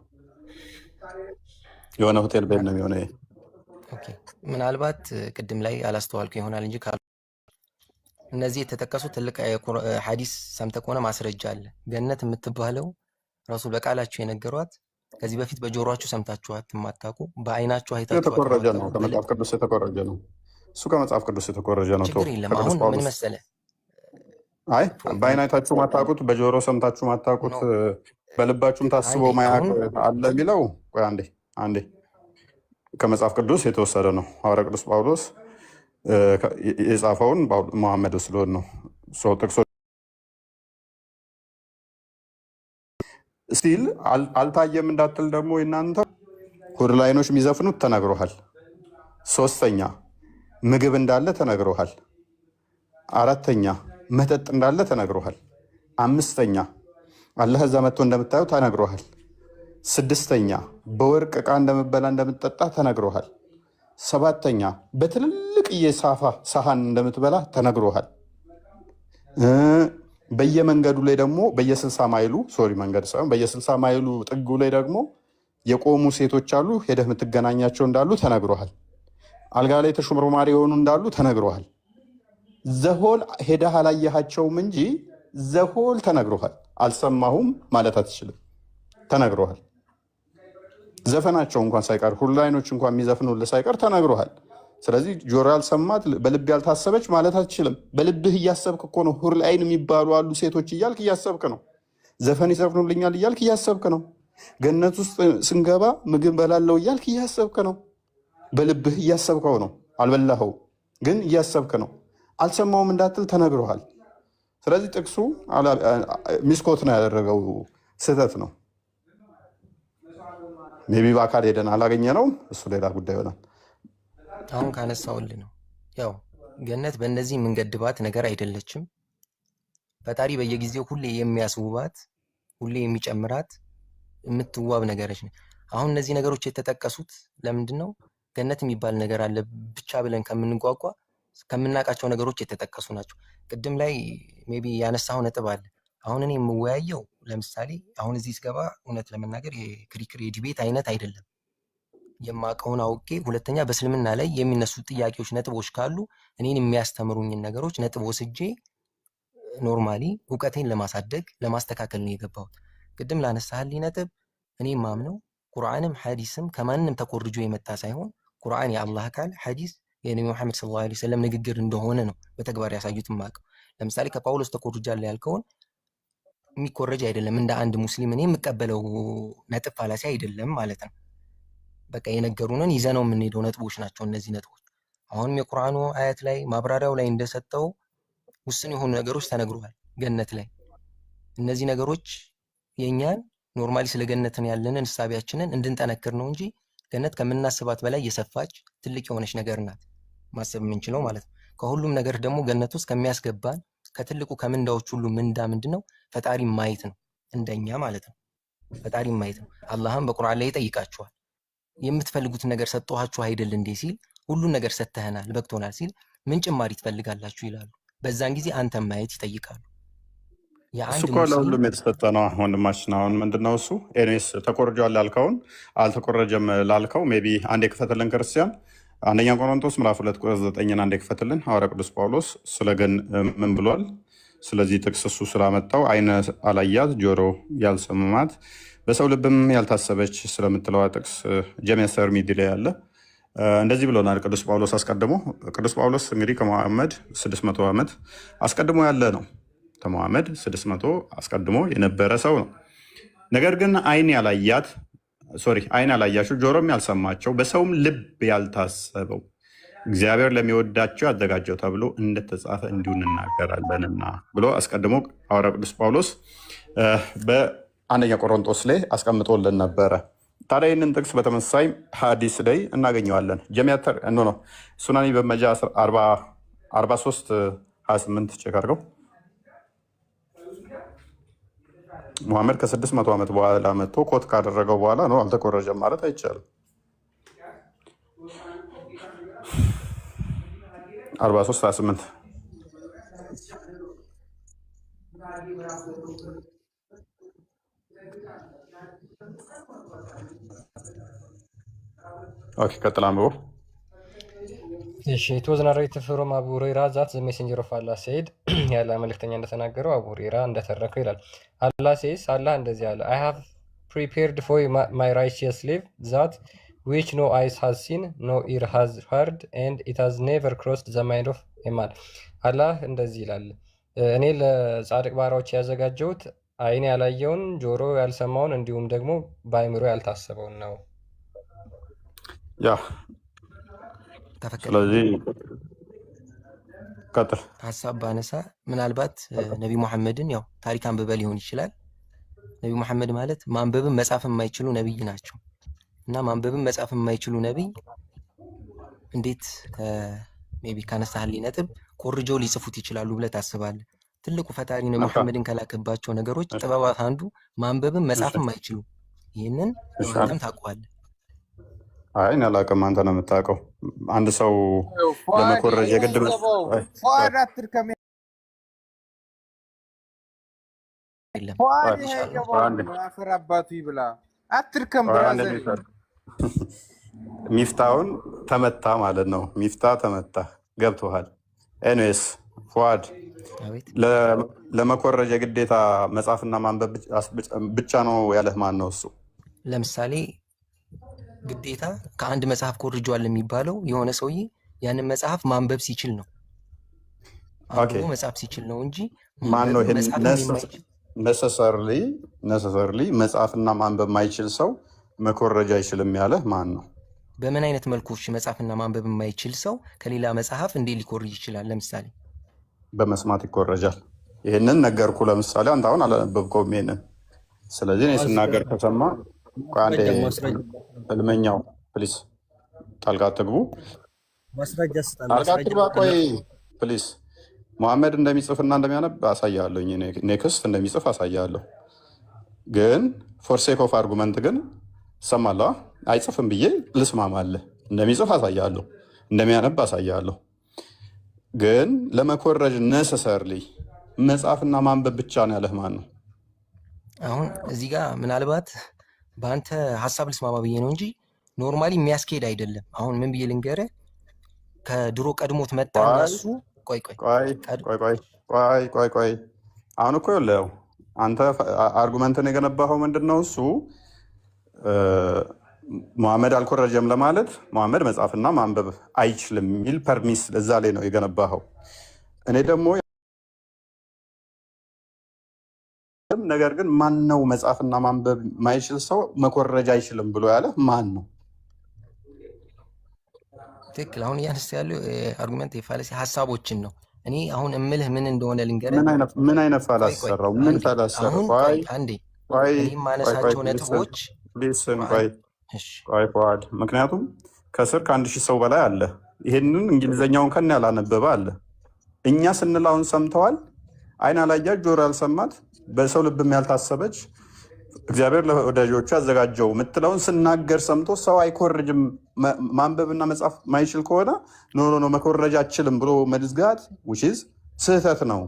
የሆነ ሆቴል ቤት ነው የሚሆነው። ኦኬ፣ ምናልባት ቅድም ላይ አላስተዋልኩ ይሆናል እንጂ እነዚህ የተጠቀሱ ትልቅ ሐዲስ ሰምተህ ከሆነ ማስረጃ አለ። ገነት የምትባለው ረሱል በቃላችሁ የነገሯት ከዚህ በፊት በጆሮአችሁ ሰምታችኋት የማታውቁ በአይናችሁ አይታችኋት የተኮረጀ ነው። ከመጽሐፍ ቅዱስ የተኮረጀ ነው። እሱ ከመጽሐፍ ቅዱስ የተኮረጀ ነው። ችግር የለም። አሁን ምን መሰለህ፣ አይ በአይን አይታችሁ ማታውቁት፣ በጆሮ ሰምታችሁ ማታውቁት፣ በልባችሁም ታስቦ ማያውቅ አለ የሚለው ቆይ አንዴ ከመጽሐፍ ቅዱስ የተወሰደ ነው። ሐዋርያ ቅዱስ ጳውሎስ የጻፈውን መሐመድ ስለሆን ነው ጥቅሶ ስቲል አልታየም እንዳትል ደግሞ እናንተ ሁር ላይኖች የሚዘፍኑት ተነግሮሃል። 3ኛ ምግብ እንዳለ ተነግሮሃል። 4ኛ መጠጥ እንዳለ ተነግሮሃል። 5ኛ አላህ እዛ መጥቶ እንደምታየው ተነግሮሃል። 6ኛ በወርቅ ዕቃ እንደምበላ እንደምትጠጣ ተነግሮሃል። 7ኛ በትልልቅ የሳፋ ሳህን እንደምትበላ ተነግሮሃል። በየመንገዱ ላይ ደግሞ በየ60 ማይሉ መንገድ ሳይሆን በየ60 ማይሉ ጥጉ ላይ ደግሞ የቆሙ ሴቶች አሉ፣ ሄደህ የምትገናኛቸው እንዳሉ ተነግሮሃል። አልጋ ላይ ተሹምሮማሪ የሆኑ እንዳሉ ተነግሮሃል። ዘሆል ሄደህ አላየሃቸውም እንጂ ዘሆል ተነግሮሃል። አልሰማሁም ማለት አትችልም፣ ተነግሮሃል። ዘፈናቸው እንኳን ሳይቀር ሁላይኖች እንኳን የሚዘፍኑልህ ሳይቀር ተነግሮሃል። ስለዚህ ጆሮ ያልሰማት በልብ ያልታሰበች ማለት አትችልም። በልብህ እያሰብክ እኮ ነው። ሁር ላይን የሚባሉ አሉ ሴቶች እያልክ እያሰብክ ነው። ዘፈን ይዘፍኑልኛል እያልክ እያሰብክ ነው። ገነት ውስጥ ስንገባ ምግብ በላለው እያልክ እያሰብክ ነው። በልብህ እያሰብከው ነው። አልበላኸው ግን እያሰብክ ነው። አልሰማውም እንዳትል ተነግሮሃል። ስለዚህ ጥቅሱ ሚስኮት ነው ያደረገው፣ ስህተት ነው። ሜይ ቢ በአካል ሄደን አላገኘ ነውም፣ እሱ ሌላ ጉዳይ ይሆናል። አሁን ካነሳውልህ ነው ያው ገነት በእነዚህ የምንገድባት ነገር አይደለችም። ፈጣሪ በየጊዜው ሁሌ የሚያስውባት ሁሌ የሚጨምራት የምትዋብ ነገሮች ነው። አሁን እነዚህ ነገሮች የተጠቀሱት ለምንድን ነው? ገነት የሚባል ነገር አለ ብቻ ብለን ከምንጓጓ ከምናውቃቸው ነገሮች የተጠቀሱ ናቸው። ቅድም ላይ ሜይ ቢ ያነሳው ነጥብ አለ። አሁን እኔ የምወያየው ለምሳሌ አሁን እዚህ ስገባ እውነት ለመናገር የክሪክር የዲቤት አይነት አይደለም። የማውቀውን አውቄ፣ ሁለተኛ በእስልምና ላይ የሚነሱ ጥያቄዎች ነጥቦች ካሉ እኔን የሚያስተምሩኝን ነገሮች ነጥብ ወስጄ ኖርማሊ እውቀቴን ለማሳደግ ለማስተካከል ነው የገባሁት። ቅድም ላነሳህልኝ ነጥብ እኔ ማምነው ቁርአንም ሐዲስም ከማንም ተኮርጆ የመጣ ሳይሆን ቁርአን የአላህ ቃል፣ ሐዲስ የነቢ መሐመድ ሰለላሁ ዐለይሂ ወሰለም ንግግር እንደሆነ ነው በተግባር ያሳዩት ማቀው። ለምሳሌ ከጳውሎስ ተኮርጃለሁ ያልከውን የሚኮረጅ አይደለም። እንደ አንድ ሙስሊም እኔ የምቀበለው ነጥብ ፋላሲ አይደለም ማለት ነው። በቃ የነገሩንን ይዘነው የምንሄደው ነጥቦች ናቸው እነዚህ ነጥቦች። አሁንም የቁርአኑ አያት ላይ ማብራሪያው ላይ እንደሰጠው ውስን የሆኑ ነገሮች ተነግረዋል ገነት ላይ። እነዚህ ነገሮች የኛን ኖርማሊ ስለ ገነትን ያለንን እሳቢያችንን እንድንጠነክር ነው እንጂ ገነት ከምናስባት በላይ የሰፋች ትልቅ የሆነች ነገር ናት ማሰብ የምንችለው ማለት ነው። ከሁሉም ነገር ደግሞ ገነት ውስጥ ከሚያስገባን ከትልቁ ከምንዳዎች ሁሉ ምንዳ ምንድነው? ፈጣሪ ማየት ነው፣ እንደኛ ማለት ነው። ፈጣሪ ማየት ነው። አላህም በቁርአን ላይ ይጠይቃችኋል የምትፈልጉትን ነገር ሰጥቷችሁ አይደል እንዴ ሲል፣ ሁሉን ነገር ሰጥተህናል በቅቶናል ሲል ምን ጭማሪ ትፈልጋላችሁ ይላሉ። በዛን ጊዜ አንተም ማየት ይጠይቃሉ። እሱ እኮ ለሁሉም የተሰጠ ነው ወንድማችን። አሁን ምንድነው እሱ ኤኒዌይስ ተኮርጇል ላልከውን አልተኮረጀም ላልከው ሜይ ቢ አንድ የክፈትልን ክርስቲያን አንደኛ ቆሮንቶስ ምዕራፍ 2 ቁጥር 9 አንዴ ክፈትልን። ሐዋርያ ቅዱስ ጳውሎስ ምን ብሏል? ስለዚህ ጥቅስ እሱ ስላመጣው አይነ አላያት ጆሮ ያልሰማት በሰው ልብም ያልታሰበች ስለምትለዋ ጥቅስ ጀሜስተር ሚዲ ላይ ያለ እንደዚህ ብሎናል ቅዱስ ጳውሎስ አስቀድሞ። ቅዱስ ጳውሎስ እንግዲህ ከመሐመድ 600 ዓመት አስቀድሞ ያለ ነው። ከመሐመድ 600 አስቀድሞ የነበረ ሰው ነው። ነገር ግን አይን ያላያቸው ጆሮም ያልሰማቸው በሰውም ልብ ያልታሰበው እግዚአብሔር ለሚወዳቸው ያዘጋጀው ተብሎ እንደተጻፈ እንዲሁ እንናገራለንና ብሎ አስቀድሞ ሐዋርያ ቅዱስ ጳውሎስ በአንደኛ ቆሮንቶስ ላይ አስቀምጦልን ነበረ። ታዲያ ይህንን ጥቅስ በተመሳሳይ ሐዲስ ላይ እናገኘዋለን። ጀሚያተር ነው ሱናኒ በመጃ 4328 ቼክ አድርገው። ሙሐመድ ከ600 ዓመት በኋላ መጥቶ ኮት ካደረገው በኋላ ነው አልተኮረጀም ማለት አይቻልም። 4328 ኦኬ፣ ቀጥል አንብቦ። እሺ it was narrated from Abu Hurairah that the messenger of Allah said ያለ መልእክተኛ እንደተናገረው አቡ ሁረይራ እንደተረከው ይላል። አላህ says አላህ እንደዚህ አለ I have prepared for my righteous slave that which no eyes has seen no ear has heard and it has never crossed the mind of a man አላህ እንደዚህ ይላል እኔ ለጻድቅ ባሪያዎች ያዘጋጀሁት አይን ያላየውን ጆሮ ያልሰማውን እንዲሁም ደግሞ በአእምሮ ያልታሰበውን ነው። ያ ተፈቀደ። ስለዚህ ቀጥል። ሀሳብ ባነሳ ምናልባት ነቢ ሙሐመድን ያው ታሪክ አንብበ ሊሆን ይችላል። ነቢ ሙሐመድ ማለት ማንበብን መጻፍን የማይችሉ ነብይ ናቸው እና ማንበብን መጻፍን የማይችሉ ነብይ እንዴት ሜቢ ካነሳህልኝ ነጥብ ኮርጆ ሊጽፉት ይችላሉ ብለህ ታስባለህ? ትልቁ ፈጣሪ ነቢ ሙሐመድን ከላከባቸው ነገሮች ጥበባት አንዱ ማንበብን መጻፍን የማይችሉ ይህንን አንተም ታውቀዋለህ። አይ እኔ አላውቅም፣ አንተ ነው የምታውቀው። አንድ ሰው ለመኮረጅ የግድ ሚፍታውን ተመታ ማለት ነው። ሚፍታ ተመታ፣ ገብቶሃል? ኤኒዌይስ ፉአድ ለመኮረጅ የግዴታ መጻፍና ማንበብ ብቻ ነው ያለህ ማን ነው እሱ? ለምሳሌ ግዴታ ከአንድ መጽሐፍ ኮርጇል የሚባለው የሆነ ሰውዬ ያንን መጽሐፍ ማንበብ ሲችል ነው፣ አንብቦ መጽሐፍ ሲችል ነው እንጂ ማን ነው ይሄን ነሰሰርሊ መጽሐፍና ማንበብ ማይችል ሰው መኮረጅ አይችልም ያለህ ማን ነው? በምን አይነት መልኩ መጽሐፍና ማንበብ የማይችል ሰው ከሌላ መጽሐፍ እንዴት ሊኮርጅ ይችላል? ለምሳሌ በመስማት ይኮረጃል። ይህንን ነገርኩ። ለምሳሌ አንተ አሁን አላነበብከውም ይሄንን። ስለዚህ እኔ ስናገር ከሰማ አንዴ ህልመኛው ፕሊስ ጣልቃ አትግቡ፣ ጣልቃ አትግባ። ቆይ ፕሊስ ሙሐመድ እንደሚጽፍና እንደሚያነብ አሳያለሁ። ኔክስት እንደሚጽፍ አሳያለሁ። ግን ፎርሴክ ኦፍ አርጉመንት ግን ሰማለሁ። አይጽፍም ብዬ ልስማማለህ። እንደሚጽፍ አሳያለሁ፣ እንደሚያነብ አሳያለሁ። ግን ለመኮረጅ ነሰሰርሊ መጽሐፍና ማንበብ ብቻ ነው ያለህ ማን ነው? አሁን እዚህ ጋር ምናልባት በአንተ ሀሳብ ልስማማ ብዬ ነው እንጂ ኖርማሊ የሚያስኬድ አይደለም። አሁን ምን ብዬ ልንገርህ፣ ከድሮ ቀድሞት መጣ እሱ ቆይ አሁን እኮ የለው አንተ አርጉመንትን የገነባኸው ምንድን ነው? እሱ ሙሐመድ አልኮረጀም ለማለት ሙሐመድ መጽሐፍና ማንበብ አይችልም የሚል ፐርሚስ እዛ ላይ ነው የገነባኸው። እኔ ደግሞ ነገር ግን ማን ነው መጽሐፍና ማንበብ ማይችል ሰው መኮረጅ አይችልም ብሎ ያለ ማን ነው? ትክክል። አሁን እያነሳ ያለው አርጉመንት የፋለሲ ሀሳቦችን ነው። እኔ አሁን እምልህ ምን እንደሆነ ልንገርህ። ምን አይነት ፋላስ ሰራው? ምን ፋላስ ሰራው? አንዴ እኔ ማነሳቸው ነጥቦች ቆይ ፉአድ፣ ምክንያቱም ከስር ከ1000 ሰው በላይ አለ። ይሄንን እንግሊዘኛውን ከነ ያላነበበ አለ። እኛ ስንላውን ሰምተዋል። አይን አላያት ጆሮ ያልሰማት በሰው ልብም ያልታሰበች እግዚአብሔር ለወዳጆቹ ያዘጋጀው ምትለውን ስናገር ሰምቶ ሰው አይኮርጅም ማንበብና መጻፍ ማይችል ከሆነ ኖ መኮረጅ አችልም ብሎ መዝጋት ውጪዝ ስህተት ነው።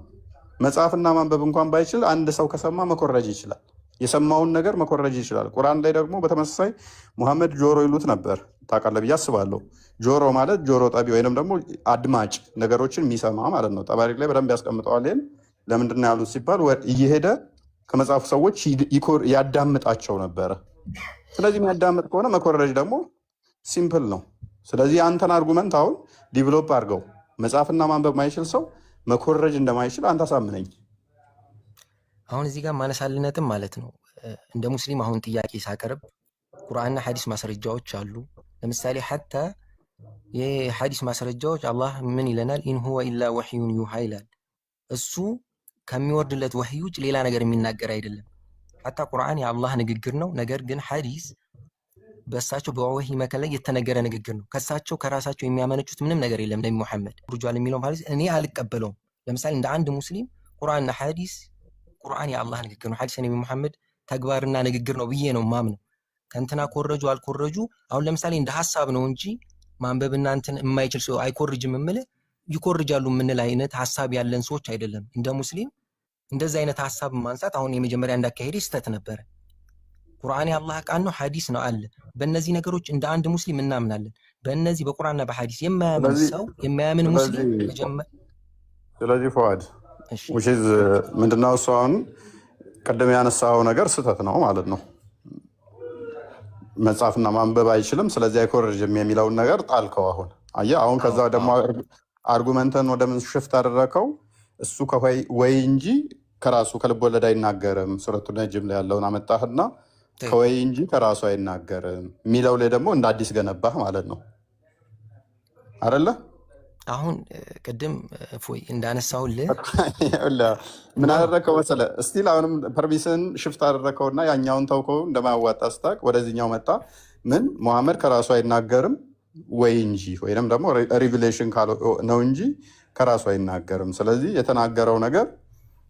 መጻፍና ማንበብ እንኳን ባይችል አንድ ሰው ከሰማ መኮረጅ ይችላል። የሰማውን ነገር መኮረጅ ይችላል። ቁርአን ላይ ደግሞ በተመሳሳይ ሙሐመድ ጆሮ ይሉት ነበር። ታውቃለህ ብዬ አስባለሁ። ጆሮ ማለት ጆሮ ጠቢ ወይንም ደግሞ አድማጭ ነገሮችን የሚሰማ ማለት ነው። ጠባሪ ላይ በደንብ ያስቀምጠዋል። ይህን ለምንድን ነው ያሉት ሲባል እየሄደ ከመጽሐፉ ሰዎች ያዳምጣቸው ነበረ። ስለዚህ የሚያዳምጥ ከሆነ መኮረጅ ደግሞ ሲምፕል ነው። ስለዚህ አንተን አርጉመንት አሁን ዲቨሎፕ አድርገው መጽሐፍና ማንበብ ማይችል ሰው መኮረጅ እንደማይችል አንተ አሳምነኝ። አሁን እዚህ ጋር ማነሳልነትም ማለት ነው እንደ ሙስሊም አሁን ጥያቄ ሳቀርብ ቁርአንና ሐዲስ ማስረጃዎች አሉ። ለምሳሌ ሐታ የሐዲስ ማስረጃዎች አላህ ምን ይለናል? ኢን ሁወ ኢላ ወህዩን ዩሃ ይላል። እሱ ከሚወርድለት ወህይ ውጭ ሌላ ነገር የሚናገር አይደለም። ሐታ ቁርአን የአላህ ንግግር ነው። ነገር ግን ሐዲስ በእሳቸው በወህይ መከለ የተነገረ ንግግር ነው። ከእሳቸው ከራሳቸው የሚያመነጩት ምንም ነገር የለም። ነቢ ሙሐመድ ሩጃል የሚለው ሐዲስ እኔ አልቀበለውም። ለምሳሌ እንደ አንድ ሙስሊም ቁርአንና ሐዲስ ቁርአን የአላህ ንግግር ነው፣ ሐዲስ ነቢ ሙሐመድ ተግባርና ንግግር ነው ብዬ ነው ማምነው። ከእንትና ኮረጁ አልኮረጁ አሁን ለምሳሌ እንደ ሐሳብ ነው እንጂ ማንበብና እንትን የማይችል ሰው አይኮርጅም የምልህ ይኮርጃሉ የምንል አይነት ሐሳብ ያለን ሰዎች አይደለም። እንደ ሙስሊም እንደዚህ አይነት ሐሳብ ማንሳት አሁን የመጀመሪያ እንዳካሄድ ስህተት ነበረ። ቁርአን የአላህ ቃል ነው፣ ሐዲስ ነው አለ። በእነዚህ ነገሮች እንደ አንድ ሙስሊም እናምናለን። በእነዚህ በቁርአንና በሐዲስ የማያምን ሰው የማያምን ሙስሊም ስለዚህ ፈዋድ ምንድነው እሱ አሁን ቀደም ያነሳው ነገር ስህተት ነው ማለት ነው። መጽሐፍና ማንበብ አይችልም ስለዚህ አይኮርጅም የሚለውን ነገር ጣልከው። አሁን አየህ፣ አሁን ከዛ ደግሞ አርጉመንተን ወደ ምን ሽፍት አደረከው? እሱ ወይ እንጂ ከራሱ ከልብ ወለድ አይናገርም ሱረቱ ነጅም ላይ ያለውን አመጣህና ከወይ እንጂ ከራሱ አይናገርም የሚለው ላይ ደግሞ እንደ አዲስ ገነባህ ማለት ነው አይደለ? አሁን ቅድም ፎይ እንዳነሳውልህ ምን አደረከው መሰለህ? እስቲል አሁንም ፐርሚስን ሽፍት አደረከውና ያኛውን ተውከው እንደማያዋጣ ስታቅ ወደዚህኛው መጣ። ምን ሙሐመድ ከራሱ አይናገርም ወይ እንጂ ወይንም ደግሞ ሪቪሌሽን ነው እንጂ ከራሱ አይናገርም። ስለዚህ የተናገረው ነገር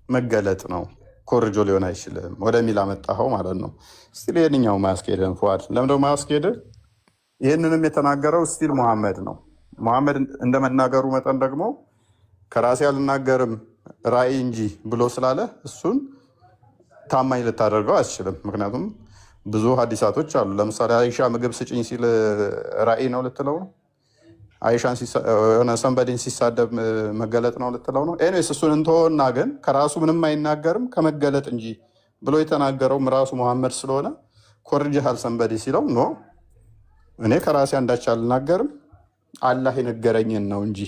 መገለጥ ነው፣ ኮርጆ ሊሆን አይችልም ወደሚል አመጣኸው ማለት ነው። ስቲል ይህንኛው ማያስኬድን ፉአድ ለምንድነው ማያስኬድ? ይህንንም የተናገረው ስቲል ሙሐመድ ነው። ሙሐመድ እንደመናገሩ መጠን ደግሞ ከራሴ አልናገርም ራእይ እንጂ ብሎ ስላለ እሱን ታማኝ ልታደርገው አትችልም። ምክንያቱም ብዙ ሀዲሳቶች አሉ። ለምሳሌ አይሻ ምግብ ስጭኝ ሲል ራእይ ነው ልትለው ነው? አይሻን ሰንበዴን ሲሳደብ መገለጥ ነው ልትለው ነው? ኤኒዌይስ እሱን እንተወና ግን ከራሱ ምንም አይናገርም ከመገለጥ እንጂ ብሎ የተናገረውም ራሱ ሙሐመድ ስለሆነ ኮርጅሃል ሰንበዴ ሲለው ኖ እኔ ከራሴ አንዳች አልናገርም አላህ የነገረኝን ነው እንጂ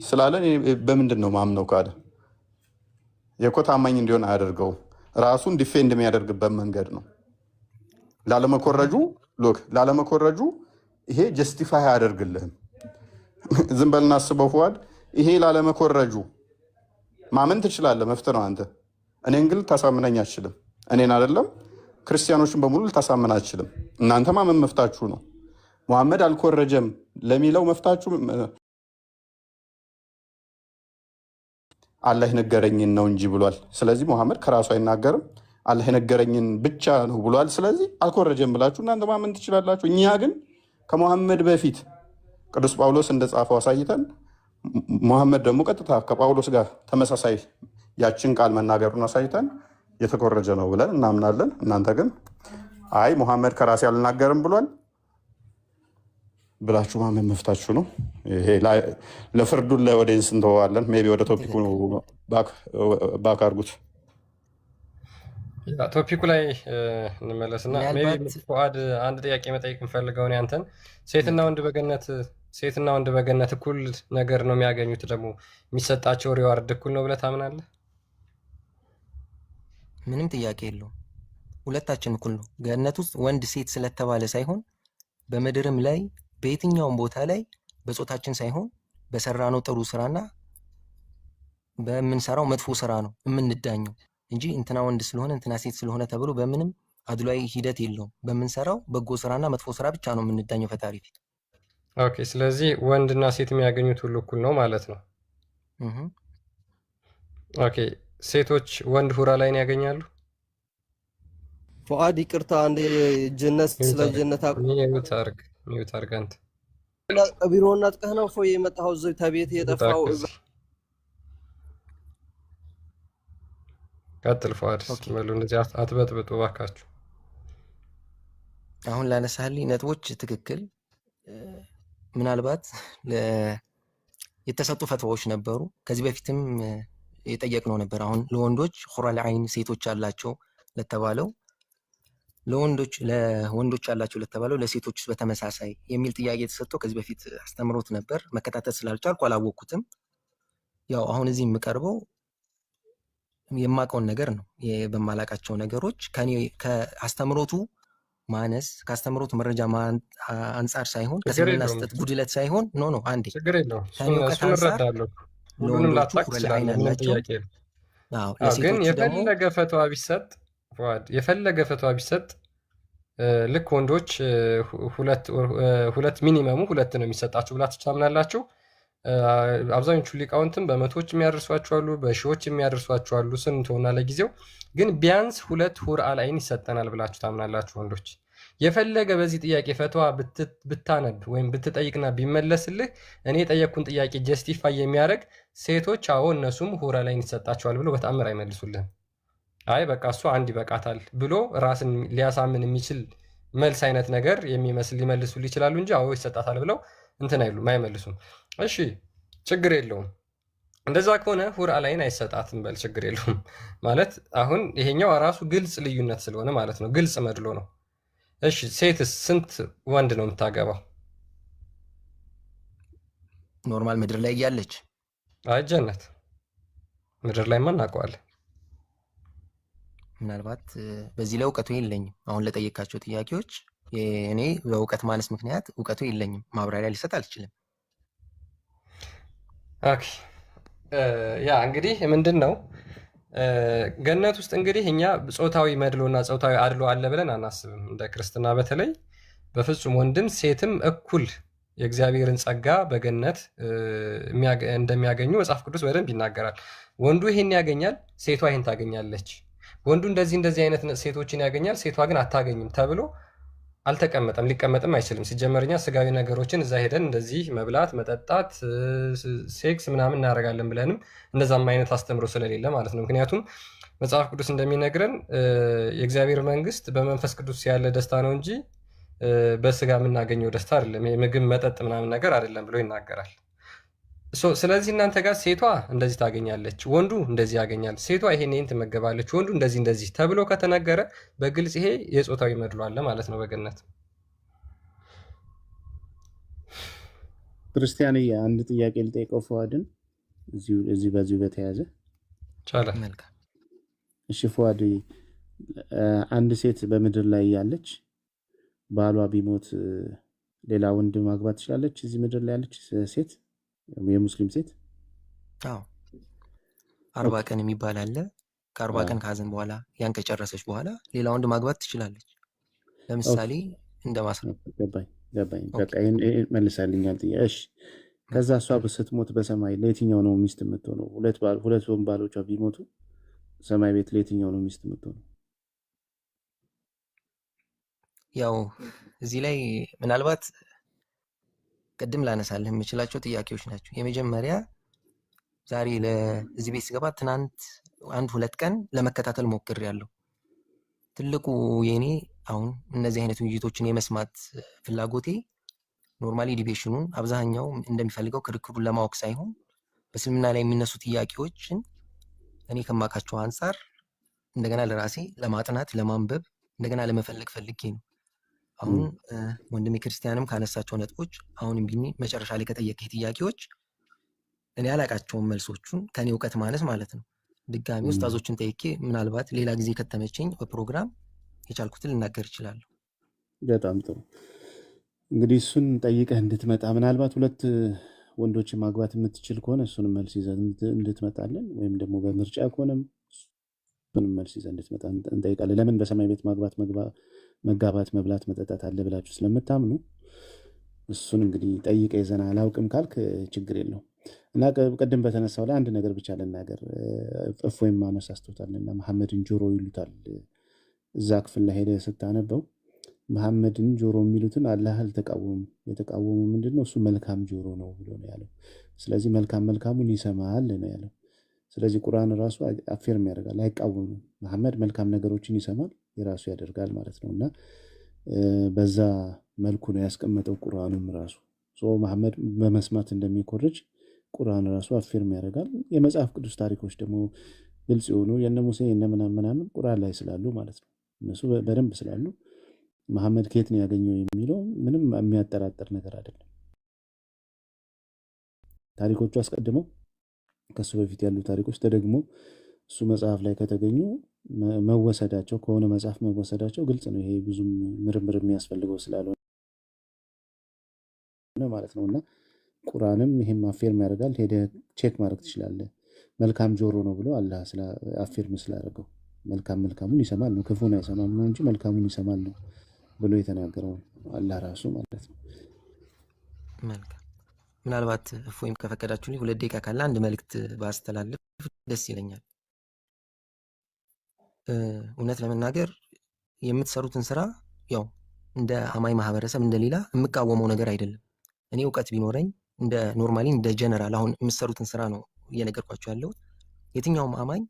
ስላለን በምንድን ነው ማምነው ካለ የኮ ታማኝ እንዲሆን አያደርገው። ራሱን ዲፌንድ የሚያደርግበት መንገድ ነው። ላለመኮረጁ ይሄ ጀስቲፋይ አያደርግልህም። ዝም በልና አስበው ፉአድ፣ ይሄ ላለመኮረጁ ማመን ትችላለህ፣ መፍትህ ነው አንተ። እኔን ግን ልታሳምነኝ አትችልም። እኔን አይደለም ክርስቲያኖችን በሙሉ ልታሳምን አትችልም። እናንተ ማመን መፍታችሁ ነው። ሙሐመድ አልኮረጀም ለሚለው መፍታችሁ አላህ የነገረኝን ነው እንጂ ብሏል። ስለዚህ ሙሐመድ ከራሱ አይናገርም አላህ የነገረኝን ብቻ ነው ብሏል። ስለዚህ አልኮረጀም ብላችሁ እናንተ ማመን ትችላላችሁ። እኛ ግን ከሙሐመድ በፊት ቅዱስ ጳውሎስ እንደጻፈው አሳይተን ሙሐመድ ደግሞ ቀጥታ ከጳውሎስ ጋር ተመሳሳይ ያችን ቃል መናገሩን አሳይተን የተኮረጀ ነው ብለን እናምናለን። እናንተ ግን አይ ሙሐመድ ከራሴ አልናገርም ብሏል ብላችሁ ማመን መፍታችሁ ነው። ይሄ ለፍርዱን ለኦዲየንስ እንተዋለን። ሜይ ቢ ወደ ቶፒኩ ባክ አድርጉት። ቶፒኩ ላይ እንመለስና ሜይ ቢ ፉአድ አንድ ጥያቄ መጠየቅ የምፈልገውን ያንተን ሴትና ወንድ በገነት እኩል ነገር ነው የሚያገኙት፣ ደግሞ የሚሰጣቸው ሪዋርድ እኩል ነው ብለህ ታምናለህ? ምንም ጥያቄ የለውም። ሁለታችን እኩል ነው። ገነት ውስጥ ወንድ ሴት ስለተባለ ሳይሆን በምድርም ላይ በየትኛውም ቦታ ላይ በጾታችን ሳይሆን በሰራነው ጥሩ ስራና በምንሰራው መጥፎ ስራ ነው የምንዳኘው እንጂ እንትና ወንድ ስለሆነ እንትና ሴት ስለሆነ ተብሎ በምንም አድሏዊ ሂደት የለውም። በምንሰራው በጎ ስራና መጥፎ ስራ ብቻ ነው የምንዳኘው ፈጣሪ ፊት። ኦኬ፣ ስለዚህ ወንድና ሴት የሚያገኙት ሁሉ እኩል ነው ማለት ነው። ኦኬ፣ ሴቶች ወንድ ሁራ ላይን ያገኛሉ? ፉአድ ይቅርታ፣ አንድ ጀነት ስለ ጀነት ሚዩት አድርግ አንተ። ቢሮውን ነጥቀህ ነው ፎይ የመጣኸው? እዚህ ተቤት የጠፋው ቀጥል ፉአድ ኦኬ በሉ። እንደዚህ አትበጥብጡ እባካችሁ። አሁን ላነሳልኝ ነጥቦች ትክክል ምናልባት የተሰጡ ፈትዋዎች ነበሩ። ከዚህ በፊትም የጠየቅነው ነበር። አሁን ለወንዶች ኹረል ዐይን ሴቶች አላቸው ለተባለው ለወንዶች አላቸው ለተባለው ለሴቶች በተመሳሳይ የሚል ጥያቄ የተሰጠው ከዚህ በፊት አስተምሮት ነበር። መከታተል ስላልቻልኩ አላወቅኩትም። ያው አሁን እዚህ የምቀርበው የማውቀውን ነገር ነው። በማላውቃቸው ነገሮች ከአስተምሮቱ ማነስ ከአስተምሮቱ መረጃ አንጻር ሳይሆን ችግር ከስልምና የለውም ስህተት ጉድለት ሳይሆን ኖ አንዴ ችግር የለውም። ከኔ እውቀት እሱን አንጻር እረዳለሁ። ሁሉንም ለወንዶቹ ላታቅ ኹረል ዐይን ትችላለህ፣ ምንም አላቸው። ጥያቄ የለም። አዎ አዎ ግን ለሴቶቹ ደግሞ የፈለገ ፈትዋ ቢሰጥ ፉአድ የፈለገ ፈትዋ ቢሰጥ ልክ ወንዶች ሁለት ሚኒመሙ ሁለት ነው የሚሰጣችሁ ብላችሁ ታምናላችሁ። አብዛኞቹ ሊቃውንትም በመቶዎች የሚያደርሷቸው አሉ፣ በሺዎች የሚያደርሷቸው አሉ። ስንት ሆና ለጊዜው ግን ቢያንስ 2 ሑረል ዐይን ይሰጠናል ብላችሁ ታምናላችሁ ወንዶች። የፈለገ በዚህ ጥያቄ ፈትዋ ብታነብ ወይም ብትጠይቅና ቢመለስልህ እኔ የጠየቅኩን ጥያቄ ጀስቲፋይ የሚያደርግ ሴቶች አዎ እነሱም ሑረል ዐይን ይሰጣቸዋል ብሎ በተአምር አይመልሱልህም። አይ በቃ እሱ አንድ ይበቃታል ብሎ ራስን ሊያሳምን የሚችል መልስ አይነት ነገር የሚመስል ሊመልሱል ይችላሉ እንጂ አዎ ይሰጣታል ብለው እንትን አይሉም፣ አይመልሱም። እሺ ችግር የለውም። እንደዛ ከሆነ ሑረል ዐይን አይሰጣትም በል ችግር የለውም ማለት አሁን ይሄኛው ራሱ ግልጽ ልዩነት ስለሆነ ማለት ነው፣ ግልጽ መድሎ ነው። እሺ ሴትስ ስንት ወንድ ነው የምታገባው? ኖርማል ምድር ላይ እያለች አይ ጀነት ምድር ላይ እናውቀዋለን። ምናልባት በዚህ ላይ እውቀቱ የለኝም። አሁን ለጠየቃቸው ጥያቄዎች እኔ በእውቀት ማነስ ምክንያት እውቀቱ የለኝም፣ ማብራሪያ ሊሰጥ አልችልም። ኦኬ ያ እንግዲህ ምንድን ነው ገነት ውስጥ እንግዲህ እኛ ጾታዊ መድሎና ጾታዊ አድሎ አለ ብለን አናስብም። እንደ ክርስትና በተለይ በፍጹም ወንድም ሴትም እኩል የእግዚአብሔርን ጸጋ በገነት እንደሚያገኙ መጽሐፍ ቅዱስ በደንብ ይናገራል። ወንዱ ይሄን ያገኛል፣ ሴቷ ይሄን ታገኛለች። ወንዱ እንደዚህ አይነት ሴቶችን ያገኛል፣ ሴቷ ግን አታገኝም ተብሎ አልተቀመጠም፣ ሊቀመጥም አይችልም። ሲጀመር እኛ ስጋዊ ነገሮችን እዛ ሄደን እንደዚህ መብላት፣ መጠጣት፣ ሴክስ ምናምን እናደርጋለን ብለንም እነዛም አይነት አስተምሮ ስለሌለ ማለት ነው። ምክንያቱም መጽሐፍ ቅዱስ እንደሚነግረን የእግዚአብሔር መንግስት በመንፈስ ቅዱስ ያለ ደስታ ነው እንጂ በስጋ የምናገኘው ደስታ አይደለም፣ የምግብ መጠጥ ምናምን ነገር አይደለም ብሎ ይናገራል። ስለዚህ እናንተ ጋር ሴቷ እንደዚህ ታገኛለች፣ ወንዱ እንደዚህ ያገኛል፣ ሴቷ ይሄን ትመገባለች፣ ወንዱ እንደዚህ ተብሎ ከተነገረ በግልጽ ይሄ የጾታዊ መድሎ አለ ማለት ነው በገነት። ክርስቲያንዬ አንድ ጥያቄ ልጠይቀው ፉአድን በዚሁ በተያያዘ ቻለ። መልካም እሺ ፉአድ፣ አንድ ሴት በምድር ላይ ያለች ባሏ ቢሞት ሌላ ወንድ ማግባት ትችላለች? እዚህ ምድር ላይ ያለች ሴት የሙስሊም ሴት? አዎ 40 ቀን የሚባል አለ። ከ40 ቀን ካዘን በኋላ ያን ከጨረሰች በኋላ ሌላ ወንድ ማግባት ትችላለች። ለምሳሌ ገባኝ። በቃ ይሄን መልሳልኛል ጥያቄ። እሺ ከዛ እሷ ስትሞት በሰማይ ለየትኛው ነው ሚስት የምትሆነው? ሁለት ባሎቿ ቢሞቱ ሰማይ ቤት ለየትኛው ነው ሚስት የምትሆነው? ያው እዚህ ላይ ምናልባት ቅድም ላነሳልህ የምችላቸው ጥያቄዎች ናቸው። የመጀመሪያ ዛሬ ለዚህ ቤት ስገባ ትናንት 1-2 ቀን ለመከታተል ሞክሬያለሁ። ትልቁ የኔ አሁን እነዚህ አይነት ውይይቶችን የመስማት ፍላጎቴ ኖርማሊ ዲቤሽኑን አብዛኛው እንደሚፈልገው ክርክሩን ለማወቅ ሳይሆን በእስልምና ላይ የሚነሱ ጥያቄዎችን እኔ ከማውቃቸው አንጻር እንደገና ለራሴ ለማጥናት ለማንበብ እንደገና ለመፈለግ ፈልጌ ነው። አሁን ወንድሜ ክርስቲያንም ካነሳቸው ነጥቦች አሁንም ቢኒ መጨረሻ ላይ ከጠየቀኝ ጥያቄዎች እኔ አላቃቸውም መልሶቹን ከኔ እውቀት ማነስ ማለት ነው። ድጋሚ ኡስታዞችን ጠይቄ ምናልባት ሌላ ጊዜ ከተመቸኝ በፕሮግራም የቻልኩትን ልናገር እችላለሁ። በጣም ጥሩ። እንግዲህ እሱን ጠይቀህ እንድትመጣ ምናልባት 2 ወንዶች ማግባት የምትችል ከሆነ እሱንም መልስ ይዘህ እንድትመጣለን፣ ወይም ደግሞ በምርጫ ከሆነም እሱንም መልስ ይዘህ እንድትመጣ እንጠይቃለን። ለምን በሰማይ ቤት መጋባት፣ መብላት፣ መጠጣት አለ ብላችሁ ስለምታምኑ እሱን እንግዲህ ጠይቀ ይዘና አላውቅም ካልክ ችግር የለው እና ቅድም በተነሳው ላይ አንድ ነገር ብቻ ልናገር። እፎይም አነሳስቶታልና መሐመድን ጆሮ ይሉታል። እዛ ክፍል ላይ ሄደህ ስታነበው መሐመድን ጆሮ የሚሉትን አላህ አልተቃወሙም። የተቃወሙ ምንድነው? እሱ መልካም ጆሮ ነው ብሎ ነው ያለው። ስለዚህ መልካሙን ይሰማል ነው ያለው። ስለዚህ ቁርአን ራሱ አፌርም ያደርጋል፣ አይቃወምም። መሐመድ መልካም ነገሮችን ይሰማል፣ የራሱ ያደርጋል ማለት ነው። እና በዛ መልኩ ነው ያስቀመጠው ቁርአኑም ራሱ መሐመድ በመስማት እንደሚኮርጅ ቁርአን ራሱ አፌርም ያደርጋል። የመጽሐፍ ቅዱስ ታሪኮች ደግሞ ግልጽ የሆኑ የነ ሙሴ የነ ምናምን ቁርአን ላይ ስላሉ ማለት ነው፣ እነሱ በደንብ ስላሉ መሐመድ ከየት ነው ያገኘው የሚለው ምንም የሚያጠራጥር ነገር አይደለም። ታሪኮቹ አስቀድመው ከሱ በፊት ያሉ ታሪኮች ተደግሞ እሱ መጽሐፍ ላይ ከተገኙ መወሰዳቸው ከሆነ መጽሐፍ መወሰዳቸው ግልጽ ነው። ይሄ ብዙም ምርምር የሚያስፈልገው ስላልሆነ ማለት ነው። እና ቁርአንም ይሄም አፌርም ያደርጋል። ሄደህ ቼክ ማድረግ ትችላለህ። መልካም ጆሮ ነው ብሎ አላህ አፌርም ስላደረገው መልካሙን ይሰማል ነው፣ ክፉን አይሰማም ነው እንጂ መልካሙን ይሰማል ነው ብሎ የተናገረው አላህ ራሱ ማለት ነው። መልካም። ምናልባት እፎይም ከፈቀዳችሁልኝ 2 ደቂቃ ካለ አንድ መልእክት ባስተላልፍ ደስ ይለኛል። እውነት ለመናገር የምትሰሩትን ስራ ያው እንደ አማኝ ማህበረሰብ እንደሌላ የምቃወመው ነገር አይደለም። እኔ እውቀት ቢኖረኝ እንደ ኖርማሊ እንደ ጀነራል አሁን የምትሰሩትን ስራ ነው እየነገርኳችሁ ያለው። የትኛውም አማኝ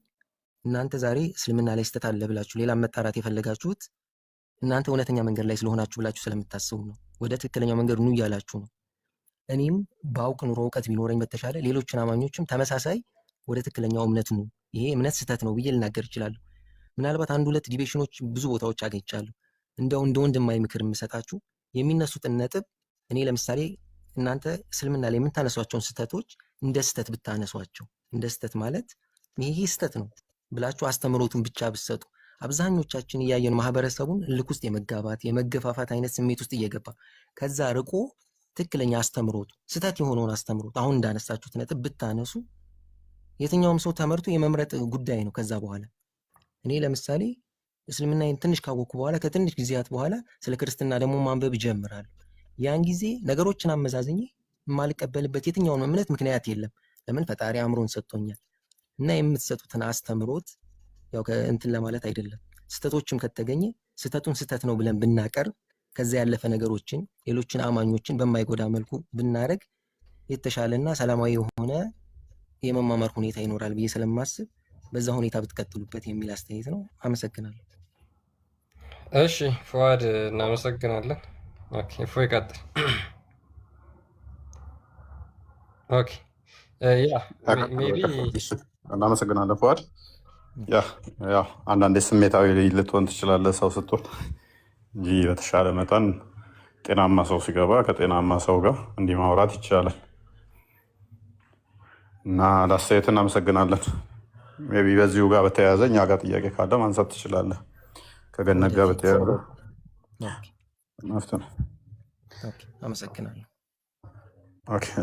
እናንተ ዛሬ እስልምና ላይ ስተት አለ ብላችሁ ሌላ መጣራት የፈለጋችሁት እናንተ እውነተኛ መንገድ ላይ ስለሆናችሁ ብላችሁ ስለምታስቡ ነው። ወደ ትክክለኛው መንገድ ኑ እያላችሁ ነው። እኔም በአውቅ ኑሮ እውቀት ቢኖረኝ በተሻለ ሌሎችን አማኞችም ተመሳሳይ ወደ ትክክለኛው እምነት ኑ፣ ይሄ እምነት ስህተት ነው ብዬ ልናገር እችላለሁ። ምናልባት 1-2 ዲቤሽኖች ብዙ ቦታዎች አገኝቻለሁ። እንደው እንደ ወንድማዊ ምክር የምሰጣችሁ የሚነሱትን ነጥብ እኔ ለምሳሌ እናንተ እስልምና ላይ የምታነሷቸውን ስህተቶች እንደ ስህተት ብታነሷቸው፣ እንደ ስህተት ማለት ይሄ ስህተት ነው ብላችሁ አስተምሮቱን ብቻ ብትሰጡ፣ አብዛኞቻችን እያየን ማህበረሰቡን እልክ ውስጥ የመጋባት የመገፋፋት አይነት ስሜት ውስጥ እየገባ ከዛ ርቆ ትክክለኛ አስተምሮቱ ስህተት የሆነውን አስተምሮት አሁን እንዳነሳችሁት ነጥብ ብታነሱ የትኛውም ሰው ተመርቶ የመምረጥ ጉዳይ ነው። ከዛ በኋላ እኔ ለምሳሌ እስልምናን ትንሽ ካወቅኩ በኋላ ከትንሽ ጊዜያት በኋላ ስለ ክርስትና ደግሞ ማንበብ እጀምራለሁ። ያን ጊዜ ነገሮችን አመዛዝኜ የማልቀበልበት የትኛውን እምነት ምክንያት የለም። ለምን? ፈጣሪ አእምሮን ሰጥቶኛል። እና የምትሰጡትን አስተምሮት ያው ከእንትን ለማለት አይደለም። ስህተቶችም ከተገኘ ስህተቱን ስህተት ነው ብለን ብናቀርብ ከዛ ያለፈ ነገሮችን ሌሎችን አማኞችን በማይጎዳ መልኩ ብናረግ የተሻለና ሰላማዊ የሆነ የመማማር ሁኔታ ይኖራል ብዬ ስለማስብ በዛ ሁኔታ ብትቀጥሉበት የሚል አስተያየት ነው። አመሰግናለሁ። እሺ ፉአድ እናመሰግናለን። ኦኬ እፎይ ቀጥል። ኦኬ ያ ሜቢ እናመሰግናለን ፉአድ። ያው አንዳንዴ ስሜታዊ ልትሆን ትችላለህ ሰው ስትሆን እንጂ በተሻለ መጠን ጤናማ ሰው ሲገባ ከጤናማ ሰው ጋር እንዲህ ማውራት ይቻላል። እና ለአስተያየት እናመሰግናለን። ሜይ ቢ በዚሁ ጋር በተያያዘ እኛ ጋር ጥያቄ ካለ ማንሳት ትችላለህ። ከገነት ጋር በተያያዘ መፍት ነው። አመሰግናለሁ።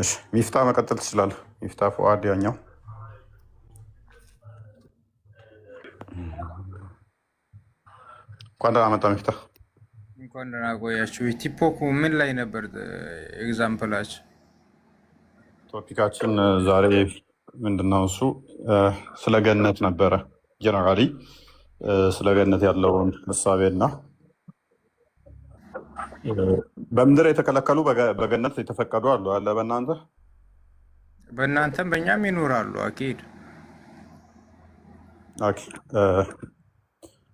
እሺ ሚፍታ መቀጠል ትችላለህ። ሚፍታ ፉአድ ያኛው እንኳን ደህና መጣ ሚፍታ። እንኳን ደህና ቆያችሁ። ቲክቶክ ምን ላይ ነበር ኤግዛምፕላችሁ? ቶፒካችን ዛሬ ምንድነው? እሱ ስለ ገነት ነበረ። ጀነራሊ ስለ ገነት ያለውን እሳቤና በምድር የተከለከሉ በገነት የተፈቀዱ አሉ አለ በእናንተም በእኛም ይኖራሉ አኪድ።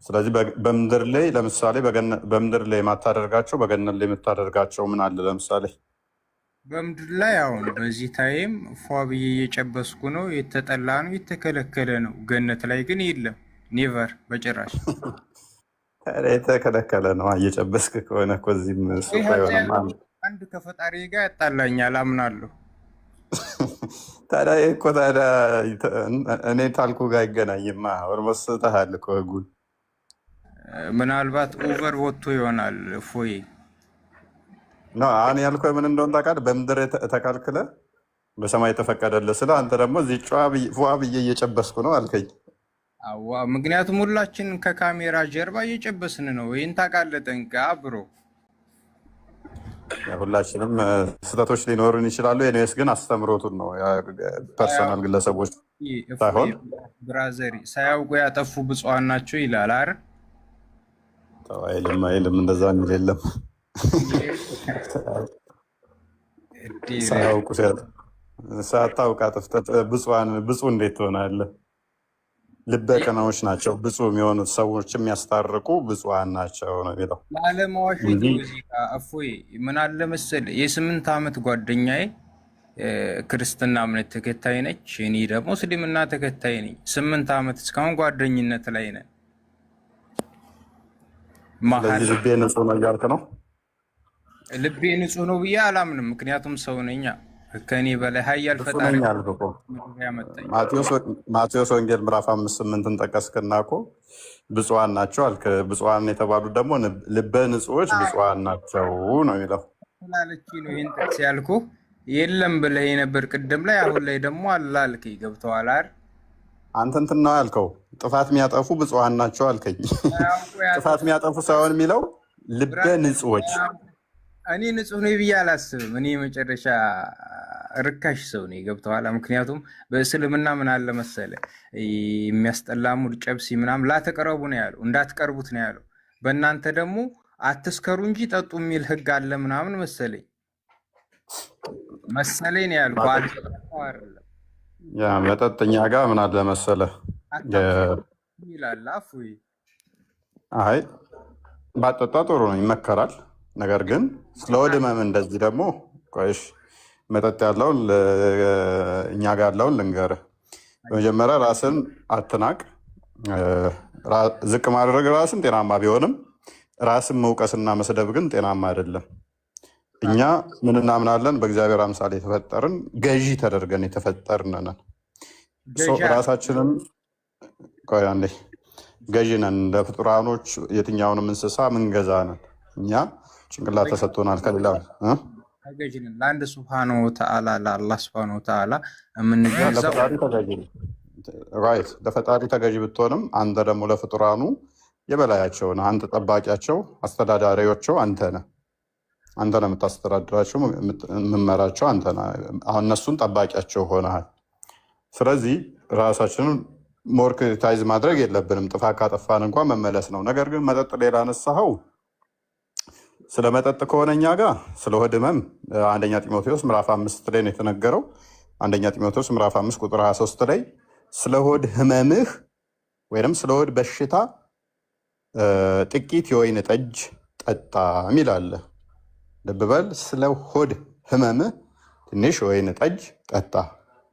ስለዚህ በምድር ላይ ለምሳሌ በምድር ላይ የማታደርጋቸው በገነት ላይ የምታደርጋቸው ምን አለ? ለምሳሌ በምድር ላይ አሁን በዚህ ታይም ፏ ብዬ እየጨበስኩ ነው፣ የተጠላ ነው፣ የተከለከለ ነው። ገነት ላይ ግን የለም፣ ኔቨር በጭራሽ። የተከለከለ ነው እየጨበስክ ከሆነ እኮ እዚህም አንድ ከፈጣሪ ጋር ያጣላኛል አምናለሁ። ታዲያ እኮ እኔ ታልኩ ጋር አይገናኝማ። ኦልሞስት ተሃል እኮ ህጉን። ምናልባት ኦቨር ወጥቶ ይሆናል ፎይ አሁን ያልኩህ ምን እንደሆነ ታውቃለህ? በምድር ተከልክለ በሰማይ የተፈቀደልህ ስለ አንተ ደግሞ እዚህ ፏ ብዬ እየጨበስኩ ነው አልከኝ። ምክንያቱም ሁላችን ከካሜራ ጀርባ እየጨበስን ነው። ይህን ታውቃለህ ጠንቅቀህ ብሮ። ሁላችንም ስህተቶች ሊኖሩን ይችላሉ። ኤኒዌይስ ግን አስተምሮቱን ነው ፐርሰናል ግለሰቦች ሳይሆን ብራዘሪ ሳያውቁ ያጠፉ ብፁዓን ናቸው ይላል አይደል? አይልም እንደዛ የሚል የለም። ሳያውቁ ሳታውቅ አጥፍተህ ብፁዕ እንዴት ትሆናለህ? ልበ ቀናዎች ናቸው ብፁዕ የሚሆኑት ሰዎች የሚያስታርቁ ብፁዓን ናቸው ነው የሚለው ለአለማዋሸቱ እንጂ እዚህ ጋር እፎይ ምን አለ መሰለህ የ8 ዓመት ጓደኛዬ ክርስትና እምነት ተከታይ ነች፣ እኔ ደግሞ እስልምና ተከታይ ነኝ። 8 ዓመት እስካሁን ጓደኝነት ላይ ነን። መሀል ስለዚህ ልቤ ንጹህ ነው እያልክ ነው? ልቤ ንጹህ ነው ብዬ አላምንም። ምክንያቱም ሰው ነኛ። ከእኔ በላይ ሀያል ንጹህ ፈጣሪ ነኝ አልክ እኮ። ያመጣኝ ማቴዎስ ወንጌል ምዕራፍ 5:8 ጠቀስክና እኮ ብፁዓን ናቸው አልክ። ብፁዓን የተባሉት ደግሞ ልበ ንጹዎች ብፁዓን ናቸው ነው የሚለው ስላለች ነው ይህን ጥቅስ ያልኩህ። የለም ብለህ የነበር ቅድም ላይ፣ አሁን ላይ ደግሞ አላልክ። ገብተዋል አይደል? አንተ እንትን ነው ያልከው። ጥፋት የሚያጠፉ ብፁዓን ናቸው አልከኝ። ጥፋት የሚያጠፉ ሳይሆን የሚለው ልበ ንጹዎች። እኔ ንጹህ ነው ብዬ አላስብም። እኔ የመጨረሻ ርካሽ ሰው ነው። ገብተዋል። ምክንያቱም በእስልምና ምን አለ መሰለ የሚያስጠላ ሙድ ጨብሲ ምናምን ላተቀረቡ ነው ያለው፣ እንዳትቀርቡት ነው ያለው። በእናንተ ደግሞ አትስከሩ እንጂ ጠጡ የሚል ህግ አለ ምናምን መሰለኝ ነው ያልኩህ። አይደለም ያ መጠጥኛ ጋር ምን አለ መሰለ ይላል አፉ። አይ ባጠጣ ጥሩ ነው ይመከራል። ነገር ግን ስለ ሆድ ህመም እንደዚህ ደግሞ ቆይሽ መጠጥ ያለውን እኛ ጋር ያለውን ልንገርህ። በመጀመሪያ ራስን አትናቅ። ዝቅ ማድረግ ራስን ጤናማ ቢሆንም ራስን መውቀስና መስደብ ግን ጤናማ አይደለም። እኛ ምን እናምናለን? በእግዚአብሔር አምሳል የተፈጠርን ገዢ ተደርገን የተፈጠርን ነን። ራሳችንን ቆይ አንዴ ገዢ ነን። ለፍጡራኖች የትኛውንም እንስሳ ምንገዛ ነን። እኛ ጭንቅላት ተሰጥቶናል ከሌላ ተገዥንን ለአንድ ስብሃነሁ ወተዓላ ለአላህ ስብሃነሁ ወተዓላ የምንገዛው ለፈጣሪ ተገዥ ብትሆንም አንተ ደግሞ ለፍጡራኑ የበላያቸው ነህ። አንተ ጠባቂያቸው፣ አስተዳዳሪዎቸው አንተ ነህ። አንተ ነው የምታስተዳድራቸው፣ የምመራቸው አንተ ነህ። አሁን እነሱን ጠባቂያቸው ሆነሃል። ስለዚህ ራሳችንን ሞርክታይዝ ማድረግ የለብንም። ጥፋት ካጠፋን እንኳን መመለስ ነው። ነገር ግን መጠጥ ሌላ አነሳኸው። ስለ መጠጥ ከሆነ እኛ ጋር ስለ ሆድ ህመም አንደኛ ጢሞቴዎስ ምዕራፍ 5 ላይ ነው የተነገረው። አንደኛ ጢሞቴዎስ ምዕራፍ 5 ቁጥር 23 ላይ ስለ ሆድ ህመምህ ወይም ስለ ሆድ በሽታ ጥቂት የወይን ጠጅ ጠጣ የሚል አለ። ልብ በል፣ ስለ ሆድ ህመምህ ትንሽ የወይን ጠጅ ጠጣ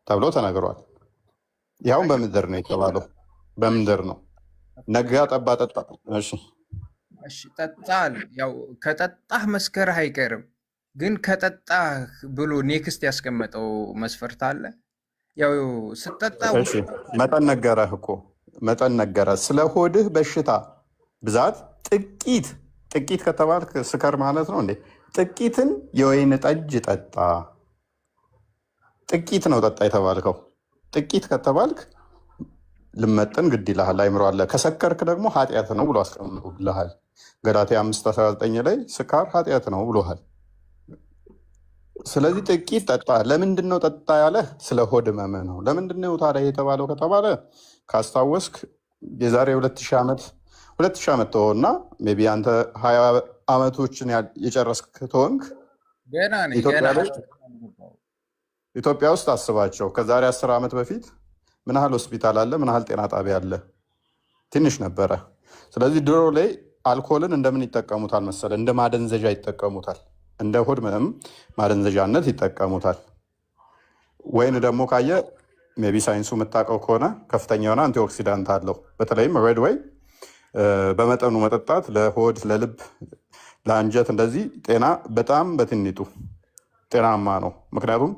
ተብሎ ተነግሯል። ያውን በምድር ነው የተባለው፣ በምድር ነው። ነጋ ጠባ ጠጣ። እሺ ጠጣል። ያው ከጠጣህ መስከረህ አይቀርም። ግን ከጠጣህ ብሎ ኔክስት ያስቀመጠው መስፈርት አለ። ያው ስጠጣ መጠን ነገረህ እኮ መጠን ነገረህ። ስለ ሆድህ በሽታ ብዛት ጥቂት ከተባልክ ስከር ማለት ነው እንዴ? ጥቂትን የወይን ጠጅ ጠጣ። ጥቂት ነው ጠጣ የተባልከው። ጥቂት ከተባልክ ልመጠን ግድ ይልሃል። አይምሮ አለ። ከሰከርክ ደግሞ ኃጢአት ነው ብሎ አስቀምጦልሃል። ገላትያ 5:19 ላይ ስካር ኃጢአት ነው ብሎሃል። ስለዚህ ጥቂት ጠጣ። ለምንድን ነው ጠጣ ያለህ? ስለ ሆድ ህመም ነው። ለምንድን ነው ታዲያ የተባለው ከተባለ ካስታወስክ የዛሬ 2000 ዓመት ተሆና ሜይ ቢ አንተ 20 ዓመቶችን የጨረስክ ተሆንክ ኢትዮጵያ ውስጥ አስባቸው። ከዛሬ 10 ዓመት በፊት ምን ያህል ሆስፒታል አለ? ምን ያህል ጤና ጣቢያ አለ? ትንሽ ነበረ። ስለዚህ ድሮ ላይ አልኮልን እንደምን ይጠቀሙታል መሰለ? እንደ ማደንዘዣ ይጠቀሙታል። እንደ ሆድ ህመም ማደንዘዣነት ይጠቀሙታል። ወይን ደግሞ ካየ ሜይ ቢ ሳይንሱ የምታውቀው ከሆነ ከፍተኛ የሆነ አንቲኦክሲዳንት አለው። በተለይም ሬድ ወይን በመጠኑ መጠጣት ለሆድ፣ ለልብ፣ ለአንጀት እንደዚህ ጤና በጣም በትንጡ ጤናማ ነው። ምክንያቱም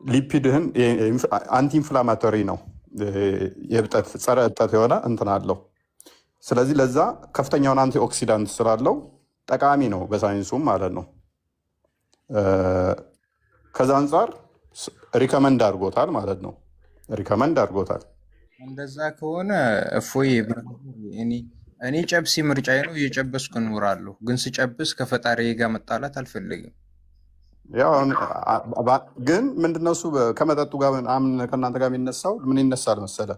ሊፒድህን አንቲ ኢንፍላማቶሪ ነው። የእብጠት ጸረ እብጠት የሆነ እንትን አለው። ስለዚህ ለዛ ከፍተኛውን አንቲ ኦክሲዳንት ስላለው ጠቃሚ ነው በሳይንሱም ማለት ነው። ከዛ አንጻር ሪከመንድ አድርጎታል ማለት ነው። ሪከመንድ አድርጎታል። እንደዛ ከሆነ እፎይ እኔ ጨብሲ ምርጫዬ ነው። እየጨበስኩ እኖራለሁ። ግን ስጨብስ ከፈጣሪ ጋር መጣላት አልፈልግም። ግን ምንድነው እሱ ከመጠጡ ጋር ከእናንተ ጋር የሚነሳው ምን ይነሳል መሰለ?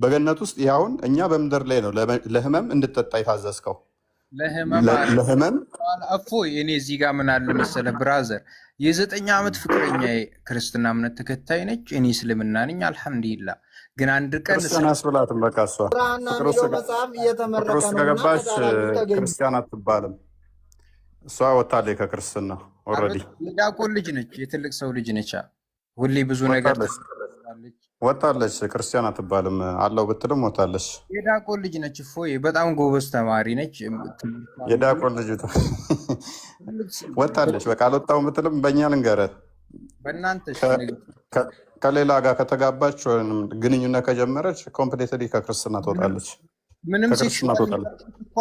በገነት ውስጥ ይኸውን እኛ በምድር ላይ ነው ለህመም እንድጠጣ የታዘዝከው። ለህመም እፎይ እኔ እዚህ ጋር ምን አለ መሰለህ ብራዘር፣ የ9 ዓመት ፍቅረኛ ክርስትና እምነት ተከታይ ነች፣ እኔ እስልምና ነኝ። አልሐምዱሊላህ። ግን አንድ ቀን ክርስቲያን አስብላትም። በቃ እሷ ፍቅር ውስጥ ከገባች ክርስቲያን አትባልም። እሷ ወታለች ከክርስትና ኦልሬዲ። የዲያቆን ልጅ ነች፣ የትልቅ ሰው ልጅ ነች። ሁሌ ብዙ ነገር ወጣለች። ክርስቲያን አትባልም። አለው ብትልም ወጣለች። የዲያቆን ልጅ ነች። እፎይ በጣም ጎበዝ ተማሪ ነች። የዲያቆን ልጅ ወጣለች። በቃ አልወጣሁም ብትልም በእኛ ልንገርህ፣ በእናንተ ከሌላ ጋር ከተጋባች ወይም ግንኙነት ከጀመረች ኮምፕሌትሊ ከክርስትና ትወጣለች። ምንም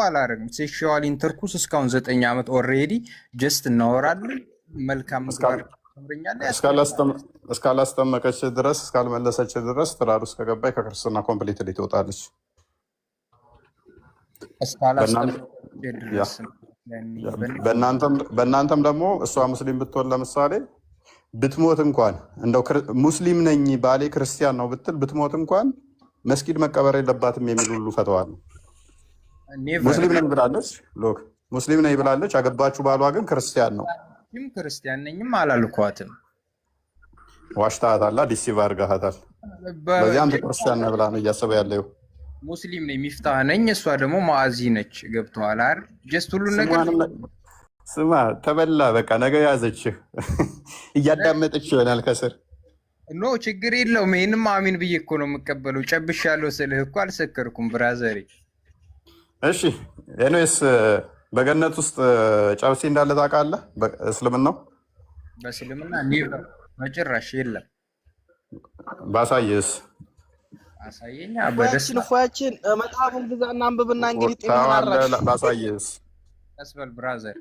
አላደረግም። ሴክሹዋል ኢንተርኩስ እስካሁን 9 ዓመት ኦልሬዲ ጀስት እናወራለን። መልካም እስካላስጠመቀች ድረስ እስካልመለሰች ድረስ ትዳር ውስጥ ከገባች ከክርስትና ኮምፕሊትሊ ትወጣለች። በእናንተም ደግሞ እሷ ሙስሊም ብትሆን ለምሳሌ ብትሞት እንኳን እንደው ሙስሊም ነኝ ባሌ ክርስቲያን ነው ብትል ብትሞት እንኳን መስጊድ መቀበር የለባትም የሚል ሁሉ ፈተዋል። ሙስሊም ነኝ ብላለች፣ ሎክ ሙስሊም ነኝ ብላለች። አገባችሁ፣ ባሏ ግን ክርስቲያን ነው። ክርስቲያን ነኝም አላልኳትም። ዋሽታታላ፣ ዲሲቭ አድርጋታል። በዚያም ክርስቲያን ነህ ብላ ነው እያሰበ ያለው። ሙስሊም ነኝ ሚፍታህ ነኝ፣ እሷ ደግሞ ማዕዚ ነች። ገብቶሃል አይደል? ጀስት ሁሉን ነገር ስማ፣ ተበላ በቃ ነገ ያዘችህ እያዳመጠች ይሆናል ከስር። ኖ ችግር የለውም። ይህንም አሚን ብዬ እኮ ነው የምቀበለው። ጨብሻለሁ ስልህ እኮ አልሰከርኩም ብራዘሬ። እሺ ኤኒዌይስ በገነት ውስጥ ጨብሲ እንዳለ ታውቃለህ? እስልምናው በእስልምና በጭራሽ የለም። ባሳየስ? አሳየኛ። ፎያችን መጽሐፉን ግዛና አንብብና እንግዲህ ጤና ባሳየስ? ያስበል ብራዘር።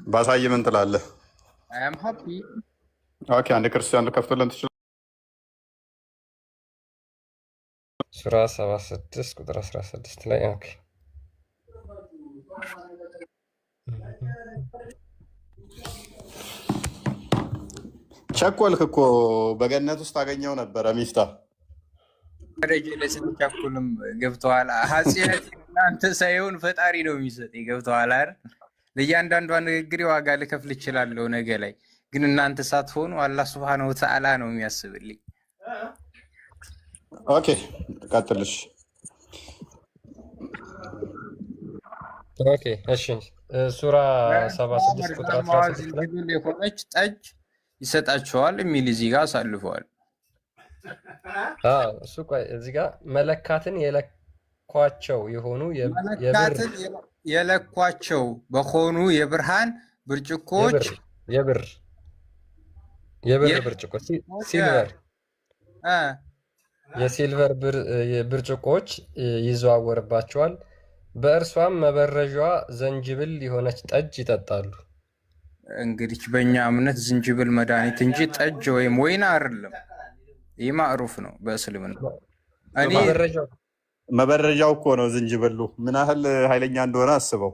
ባሳይ ምን ትላለህ? አይ አም ሃፒ። ኦኬ አንድ ክርስቲያን ልከፍትልን ትችላለህ? ሱራ 76 ቁጥር 16 ላይ ኦኬ ቸኮልክ እኮ በገነት ውስጥ አገኘው ነበረ ሚፍታ ደረጀ ለስንቻኩልም ገብተዋል። ሀጽነት እናንተ ሳይሆን ፈጣሪ ነው የሚሰጥ። ገብተዋል አይደል? ለእያንዳንዷ ንግግሬ ዋጋ ልከፍል እችላለሁ ነገ ላይ፣ ግን እናንተ ሳትሆኑ አላህ ሱብሃነሁ ወተዓላ ነው የሚያስብልኝ። ኦኬ ቀጥልሽ። ኦኬ እሺ ሱራ 76 ቁጥር 16 ላይ የሆነች ጠጅ ይሰጣቸዋል የሚል እዚህ ጋር አሳልፈዋል። እሱ ቆይ እዚህ ጋር መለካትን የለኳቸው የሆኑ የለኳቸው በሆኑ የብርሃን ብርጭቆች የብር ብርጭቆ ሲልቨር የሲልቨር ብርጭቆዎች ይዘዋወርባቸዋል። በእርሷም መበረዣዋ ዘንጅብል የሆነች ጠጅ ይጠጣሉ። እንግዲህ በእኛ እምነት ዝንጅብል መድኃኒት እንጂ ጠጅ ወይም ወይን አይደለም። ይህ ማዕሩፍ ነው በእስልምና። መበረዣው እኮ ነው ዝንጅብሉ። ምን ያህል ኃይለኛ እንደሆነ አስበው።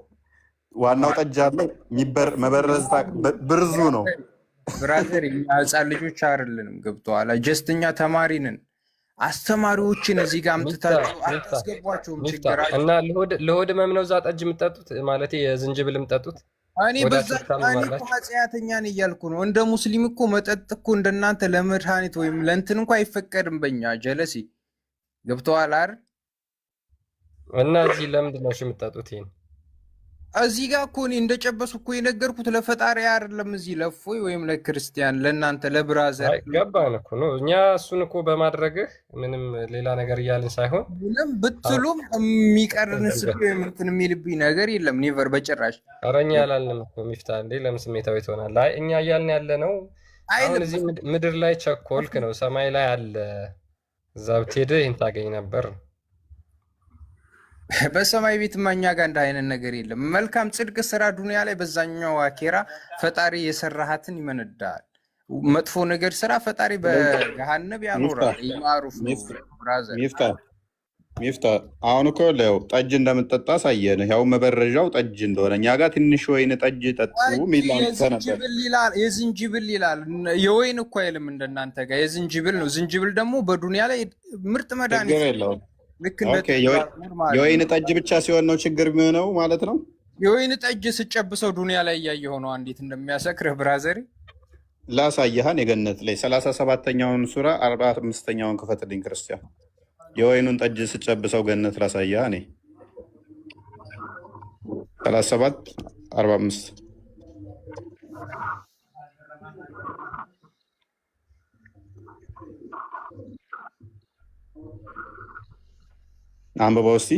ዋናው ጠጅ አለ፣ መበረዝ ብርዙ ነው። ብራዘር ህፃን ልጆች አይደለንም። ገብቶሃል? ጀስተኛ ተማሪ ነን። አስተማሪዎችን እዚህ ጋር አምጥታችሁ አታስገቧቸውም። ችግራችሁ እና ለሆድ ህመም ነው እዛ ጠጅ የምጠጡት ማለት የዝንጅብል የምጠጡት። እኔ በዛ ኃጢአተኛ ነኝ እያልኩ ነው። እንደ ሙስሊም እኮ መጠጥ እኮ እንደናንተ ለመድኃኒት ወይም ለእንትን እንኳ አይፈቀድም በኛ ጀለሲ። ገብተዋል አይደል? እና እዚህ ለምንድን ነው የምጠጡት? ይሄን እዚህ ጋር እኮ እኔ እንደጨበሱ እኮ የነገርኩት ለፈጣሪ አይደለም። እዚህ ለፎይ ወይም ለክርስቲያን ለእናንተ ለብራዘር ገባን እኮ ነው። እኛ እሱን እኮ በማድረግህ ምንም ሌላ ነገር እያልን ሳይሆን ምንም ብትሉም የሚቀርን ስብ ወይም እንትን የሚልብኝ ነገር የለም። ኔቨር በጭራሽ። ኧረ እኛ ያላልንም እኮ ሚፍታ እንዴ ለምን ስሜታዊ ትሆናለህ? አይ እኛ እያልን ያለ ነው አሁን እዚህ ምድር ላይ ቸኮልክ ነው። ሰማይ ላይ አለ። እዛ ብትሄድ ይህን ታገኝ ነበር። በሰማይ ቤት እኛ ጋር እንደ አይነት ነገር የለም። መልካም ጽድቅ ስራ ዱንያ ላይ፣ በዛኛው አኬራ ፈጣሪ የሰራሃትን ይመነዳል። መጥፎ ነገር ስራ ፈጣሪ በገሃነብ ያኖራል። ማሩፍ ብራዘር ሚፍታ አሁን እኮ ለው ጠጅ እንደምትጠጣ ሳየን። ያው መበረዣው ጠጅ እንደሆነ እኛ ጋር ትንሽ ወይን ጠጅ ጠጡ ሚል ነበር። የዝንጅብል ይላል። የወይን እኮ አይልም እንደናንተ ጋር የዝንጅብል ነው። ዝንጅብል ደግሞ በዱንያ ላይ ምርጥ መድኃኒት ልክ እንደ ኦኬ የወይን ጠጅ ብቻ ሲሆን ነው ችግር የሚሆነው ማለት ነው። የወይን ጠጅ ስጨብሰው ዱንያ ላይ እያየሁ ነው እንዴት እንደሚያሰክርህ ብራዘሪ። ላሳየሃን የገነት ላይ 37ኛውን ሱራ 45ኛውን ክፈትልኝ ክርስቲያን። የወይኑን ጠጅ ስጨብሰው ገነት ላሳየሃ እኔ 37 45 አንብበው እስቲ።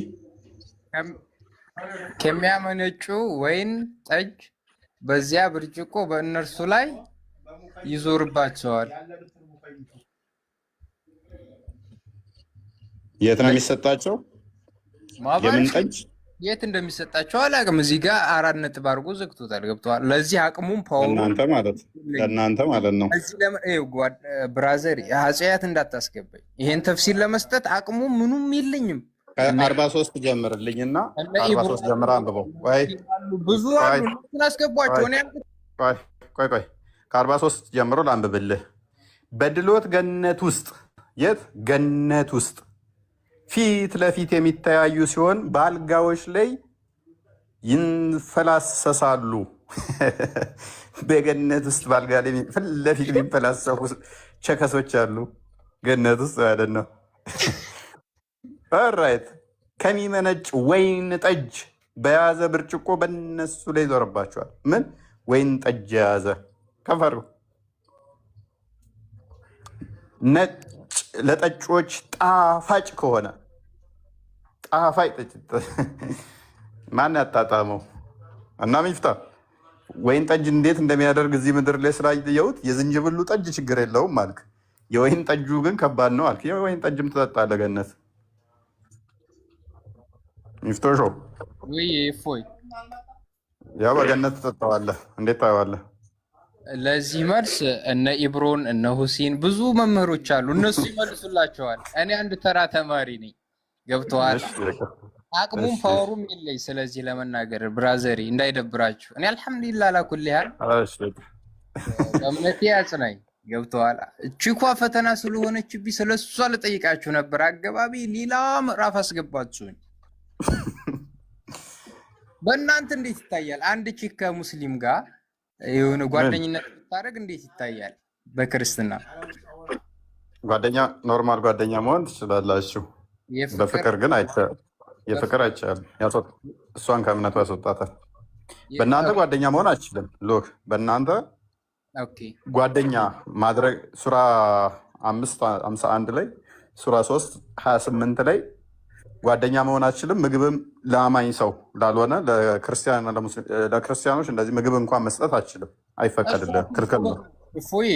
ከሚያመነጩ ወይን ጠጅ በዚያ ብርጭቆ በእነርሱ ላይ ይዞርባቸዋል። የት ነው የሚሰጣቸው? የምን ጠጅ የት እንደሚሰጣቸው አላውቅም። እዚህ ጋር 4 ነጥብ አድርጎ ዘግቶታል። ገብተዋል። ለዚህ አቅሙም ፓወሩ ለእናንተ ማለት ነው። ብራዘር ኃጢአት እንዳታስገባኝ። ይሄን ተፍሲር ለመስጠት አቅሙ ምኑም የለኝም። 43 ጀምርልኝና 43 ጀምር አንብበው። ብዙ አስገቧቸው። ቆይ ከ43 ጀምሮ ላንብብልህ። በድሎት ገነት ውስጥ የት ገነት ውስጥ ፊት ለፊት የሚተያዩ ሲሆን በአልጋዎች ላይ ይንፈላሰሳሉ። በገነት ውስጥ በአልጋ ላይ ፊት ለፊት የሚንፈላሰሱ ቸከሶች አሉ። ገነት ውስጥ ማለት ነው። ራይት ከሚመነጭ ወይን ጠጅ በያዘ ብርጭቆ በነሱ ላይ ይዞርባቸዋል። ምን ወይን ጠጅ የያዘ ከፈሩ ነጭ ለጠጮች ጣፋጭ ከሆነ ጣፋጭ ጠጭ ማን ያጣጣመው? እና ሚፍታ ወይን ጠጅ እንዴት እንደሚያደርግ እዚህ ምድር ላይ ስላየሁት የዝንጅብሉ ጠጅ ችግር የለውም አልክ። የወይን ጠጁ ግን ከባድ ነው አልክ። የወይን ጠጅም ትጠጣለህ ገነት ሚፍቶሾ ፎይ ያው በገነት ትጠጣዋለህ። እንዴት ታየዋለህ? ለዚህ መልስ እነ ኢብሮን እነ ሁሴን ብዙ መምህሮች አሉ፣ እነሱ ይመልሱላቸዋል። እኔ አንድ ተራ ተማሪ ነኝ። ገብተዋል። አቅሙም ፓወሩም የለኝ ስለዚህ ለመናገር ብራዘሪ እንዳይደብራችሁ። እኔ አልሐምዱሊላህ አላኩል ያህል በእምነቴ ያጽናኝ። ገብተዋል። ቺኳ ፈተና ስለሆነችብኝ ስለሷ ልጠይቃችሁ ነበር። አገባቢ ሌላ ምዕራፍ አስገባችሁኝ። በእናንተ እንዴት ይታያል? አንድ ቺክ ከሙስሊም ጋር የሆነ ጓደኝነት ብታደርግ እንዴት ይታያል? በክርስትና ጓደኛ ኖርማል ጓደኛ መሆን ትችላላችሁ። በፍቅር ግን የፍቅር አይቻልም። እሷን ከእምነቱ ያስወጣታል። በእናንተ ጓደኛ መሆን አይችልም። ሎክ በእናንተ ጓደኛ ማድረግ ሱራ 5:51 ላይ ሱራ 3:28 ላይ ጓደኛ መሆን አትችልም። ምግብም ለአማኝ ሰው ላልሆነ ለክርስቲያኖች እንደዚህ ምግብ እንኳን መስጠት አትችልም። አይፈቀድልህም፣ ክልክል ነው። እፎይ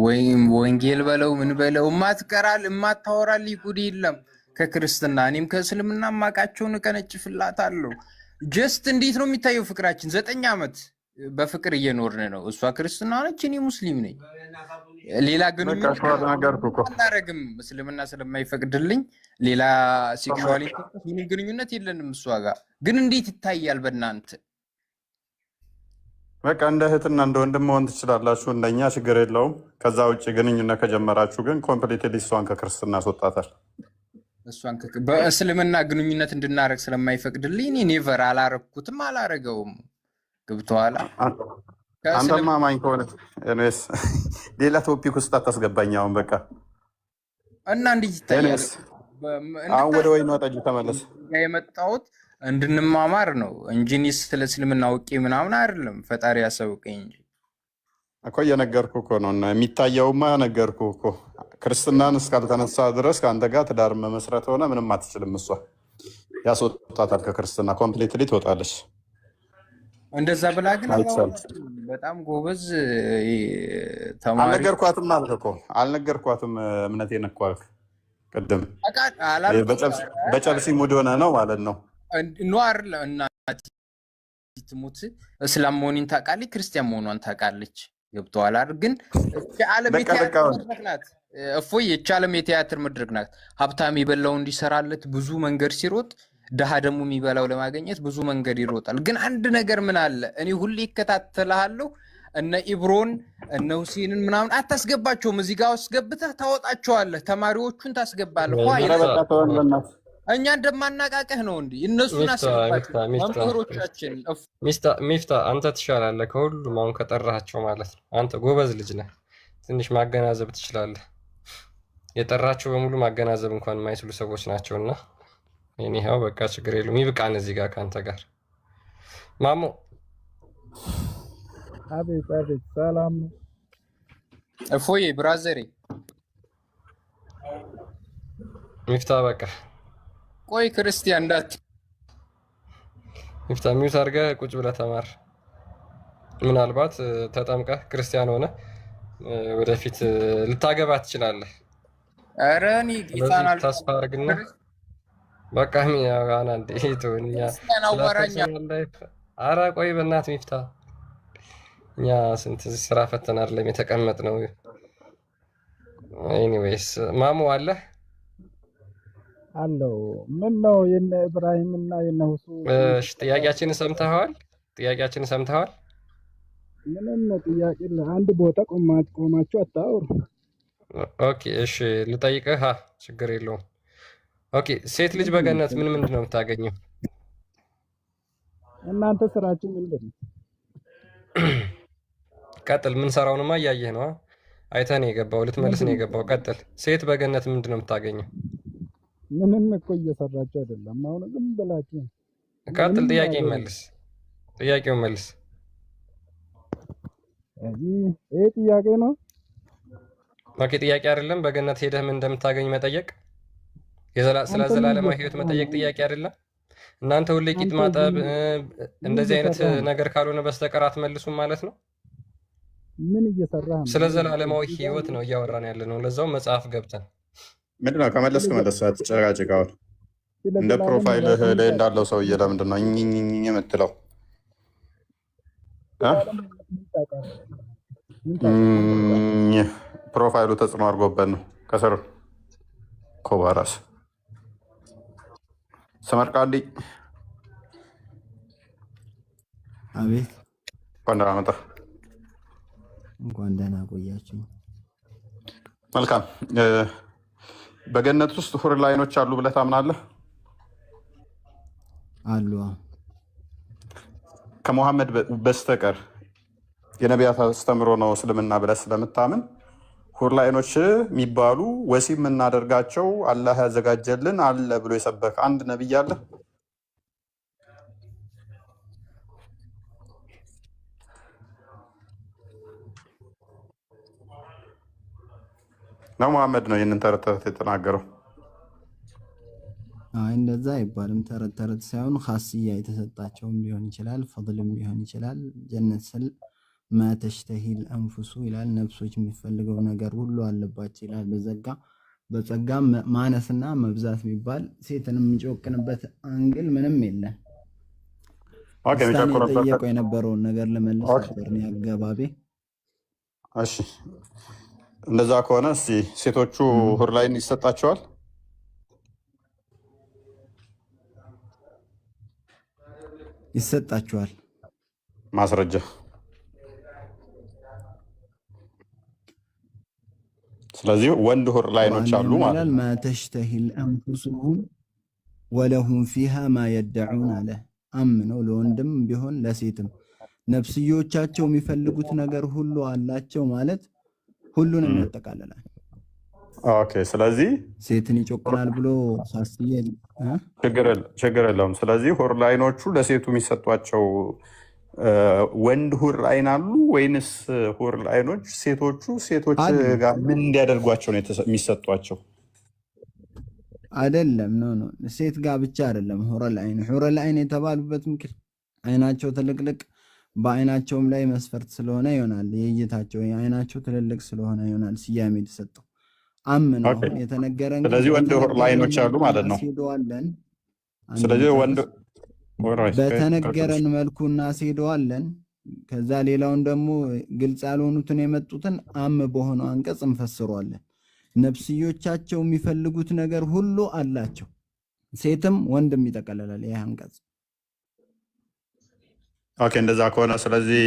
ወይም ወንጌል በለው ምን በለው የማታወራልኝ ጉድ የለም ከክርስትና። እኔም ከእስልምና ማቃቸውን እቀነጭፍላታለሁ። ጀስት እንዴት ነው የሚታየው ፍቅራችን? 9 ዓመት በፍቅር እየኖርን ነው። እሷ ክርስትና ነች፣ እኔ ሙስሊም ነኝ። ሌላ ግንኙነት አላረግም እስልምና ስለማይፈቅድልኝ። ሌላ ሴክሹዋል ምንም ግንኙነት የለንም እሷ ጋር። ግን እንዴት ይታያል በእናንተ? በቃ እንደ እህትና እንደ ወንድም መሆን ትችላላችሁ። እንደኛ ችግር የለውም። ከዛ ውጭ ግንኙነት ከጀመራችሁ ግን ኮምፕሊትሊ እሷን ከክርስትና ያስወጣታል። እሷን በእስልምና ግንኙነት እንድናረግ ስለማይፈቅድልኝ እኔ ኔቨር አላረግኩትም፣ አላረገውም። ገብቶሃል? አንተማ አማኝ ከሆነ ሌላ ቶፒክ ውስጥ አታስገባኝ። አሁን በቃ እና እንዴት ይታያል? አሁን ወደ ወይኑ ጠጅ ተመለስ። የመጣሁት እንድንማማር ነው እንጂ እኔ ስለ እስልምና አውቄ ምናምን አይደለም። ፈጣሪ ያሳውቀኝ እንጂ እኮ እየነገርኩህ እኮ ነው። እና የሚታየውማ ነገርኩህ እኮ ክርስትናን እስካልተነሳ ድረስ ከአንተ ጋር ትዳር መመስረት ሆነ ምንም አትችልም። እሷ ያስወጣታል ከክርስትና ኮምፕሊትሊ ትወጣለች። እንደዛ ብላ ግን በጣም ጎበዝ ተማሪ አልነገርኳትም አልክ እኮ አልነገርኳትም። እምነቴን እኮ አልክ ቅድም። በጨልሲ ሙድ ሆነ ነው ማለት ነው። ኗር እናት ትሙት እስላም መሆኔን ታውቃለች፣ ክርስቲያን መሆኗን ታውቃለች። ገብተዋል አይደል? ግን ዓለም የቲያትር መድረክ ናት። እፎይ የዓለም የቲያትር መድረክ ናት። ሀብታም የበላው እንዲሰራለት ብዙ መንገድ ሲሮጥ ድሃ ደግሞ የሚበላው ለማግኘት ብዙ መንገድ ይሮጣል። ግን አንድ ነገር ምን አለ፣ እኔ ሁሌ ይከታተልሃለሁ። እነ ኢብሮን እነ ሁሴንን ምናምን አታስገባቸውም። እዚህ ጋር አስገብተህ ታወጣቸዋለህ። ተማሪዎቹን ታስገባለህ። እኛ እንደማናቃቀህ ነው እንዴ? እነሱን አስገባቸው መምህሮቻችን። ሚፍታ አንተ ትሻላለህ ከሁሉም አሁን ከጠራቸው ማለት ነው። አንተ ጎበዝ ልጅ ነህ። ትንሽ ማገናዘብ ትችላለህ። የጠራቸው በሙሉ ማገናዘብ እንኳን የማይችሉ ሰዎች ናቸውና ይሄው በቃ ችግር የለውም። ይብቃን እዚህ ጋር ካንተ ጋር ማሞ። አቤት አቤት፣ ሰላም ነው እፎዬ ብራዘሬ። ሚፍታ በቃ ቆይ ክርስቲያን እንዳት ሚፍታ ሚውት አድርገህ ቁጭ ብለህ ተማር። ምናልባት ተጠምቀህ ክርስቲያን ሆነ ወደፊት ልታገባ ትችላለህ። ኧረ እኔ ጌታን ተስፋ አድርግና በቃ ሚያጋና እንዴቶኛ ኧረ ቆይ በእናትህ ሚፍታ፣ እኛ ስንት ስራ ፈተና አይደለም የተቀመጥነው። ኤኒዌይስ ማሞ አለህ አለው። ምን ነው የነ ኢብራሂም እና የነ ሁሱ? እሺ ጥያቄያችንን ሰምተኸዋል? ጥያቄያችንን ሰምተኸዋል? ምንም ጥያቄ አንድ ቦታ ቆማችሁ አታውሩ። ኦኬ እሺ ልጠይቅህ። ችግር የለውም። ኦኬ ሴት ልጅ በገነት ምንድን ነው የምታገኘው? እናንተ ስራችሁ ምንድን ነው? ቀጥል። ምን ሰራውንማ እያየህ ነው። አይተህ ነው የገባው፣ ልትመልስ ነው የገባው። ቀጥል። ሴት በገነት ምንድን ነው የምታገኘው? ምንም እኮ እየሰራችሁ አይደለም። አሁን ዝም ብላችሁ ቀጥል። ጥያቄ መልስ። ጥያቄውን መልስ። ይሄ ጥያቄ ነው? ኦኬ ጥያቄ አይደለም። በገነት ሄደህ ምን እንደምታገኝ መጠየቅ፣ ስለ ዘላለማዊ ህይወት መጠየቅ ጥያቄ አይደለም። እናንተ ሁሌ ቂጥ ማጠብ እንደዚህ አይነት ነገር ካልሆነ በስተቀር አትመልሱም ማለት ነው። ምን እየሰራህ ነው? ስለ ዘላለማዊ ህይወት ነው እያወራን ያለ ነው። ለዛው መጽሐፍ ገብተን ምንድነው ከመለስክ መለስ አትጨቃጭቃው። እንደ ፕሮፋይልህ ላይ እንዳለው ሰውዬ ለምንድን ነው እኝኝኝ የምትለው? ፕሮፋይሉ ተጽዕኖ አድርጎበት ነው። ከስር ኮባራስ ሰመርቃንዲ አቤት። እንኳን ደህና መጣህ። እንኳን ደህና ቆያችሁ። መልካም። በገነት ውስጥ ሁር ላይኖች አሉ ብለህ ታምናለህ? አሉ። ከሙሐመድ በስተቀር የነቢያት አስተምሮ ነው እስልምና ብለህ ስለምታምን ሁር ላይኖች የሚባሉ ወሲብ የምናደርጋቸው አላህ ያዘጋጀልን አለ ብሎ የሰበከ አንድ ነቢይ አለ? ነው መሐመድ ነው ይህንን ተረት ተረት የተናገረው? አይ እንደዛ አይባልም። ተረት ተረት ሳይሆን ኻስያ የተሰጣቸውም ሊሆን ይችላል፣ ፈድልም ሊሆን ይችላል። ጀነት ስል ማተሽተሂል አንፉሱ ይላል። ነፍሶች የሚፈልገው ነገር ሁሉ አለባቸው ይላል። በጸጋ ማነስና መብዛት የሚባል ሴትን የሚጮክንበት አንግል ምንም የለም። ጠየቀው የነበረውን ነገር ለመልስ ነበር አገባቤ። እሺ እንደዛ ከሆነ እስኪ ሴቶቹ ሁር ላይን ይሰጣቸዋል? ይሰጣቸዋል። ማስረጃ? ስለዚህ ወንድ ሁር ላይኖች አሉ ማለት ነው። ማተሽተሂል አንፉሱሁም ወለሁም ፊሃ ማ የደዑን አለ። አምነው ለወንድም ቢሆን ለሴትም ነፍስዮቻቸው የሚፈልጉት ነገር ሁሉ አላቸው ማለት ሁሉንም ያጠቃልላል። ኦኬ ስለዚህ ሴትን ይጮክናል ብሎ ሳስዬ ችግር የለውም። ስለዚህ ሁር ላይኖቹ ለሴቱ የሚሰጧቸው ወንድ ሁር ላይን አሉ ወይንስ ሁር ላይኖች ሴቶቹ ሴቶች ጋር ምን እንዲያደርጓቸው ነው የሚሰጧቸው? አይደለም ነው ሴት ጋር ብቻ አይደለም። ሁረ ላይን የተባሉበት ምክር አይናቸው ትልቅልቅ በአይናቸውም ላይ መስፈርት ስለሆነ ይሆናል። የእይታቸው አይናቸው ትልልቅ ስለሆነ ይሆናል ስያሜ የተሰጠው። አምነው የተነገረን። ስለዚህ ወንድ ሁር ላይኖች አሉ ማለት ነው። ስለዚህ ወንድ በተነገረን መልኩ እናስሄደዋለን። ከዛ ሌላውን ደግሞ ግልጽ ያልሆኑትን የመጡትን በሆነው አንቀጽ እንፈስሯለን። ነፍስዮቻቸው የሚፈልጉት ነገር ሁሉ አላቸው። ሴትም ወንድም ይጠቀልላል ይህ አንቀጽ። ኦኬ እንደዛ ከሆነ ስለዚህ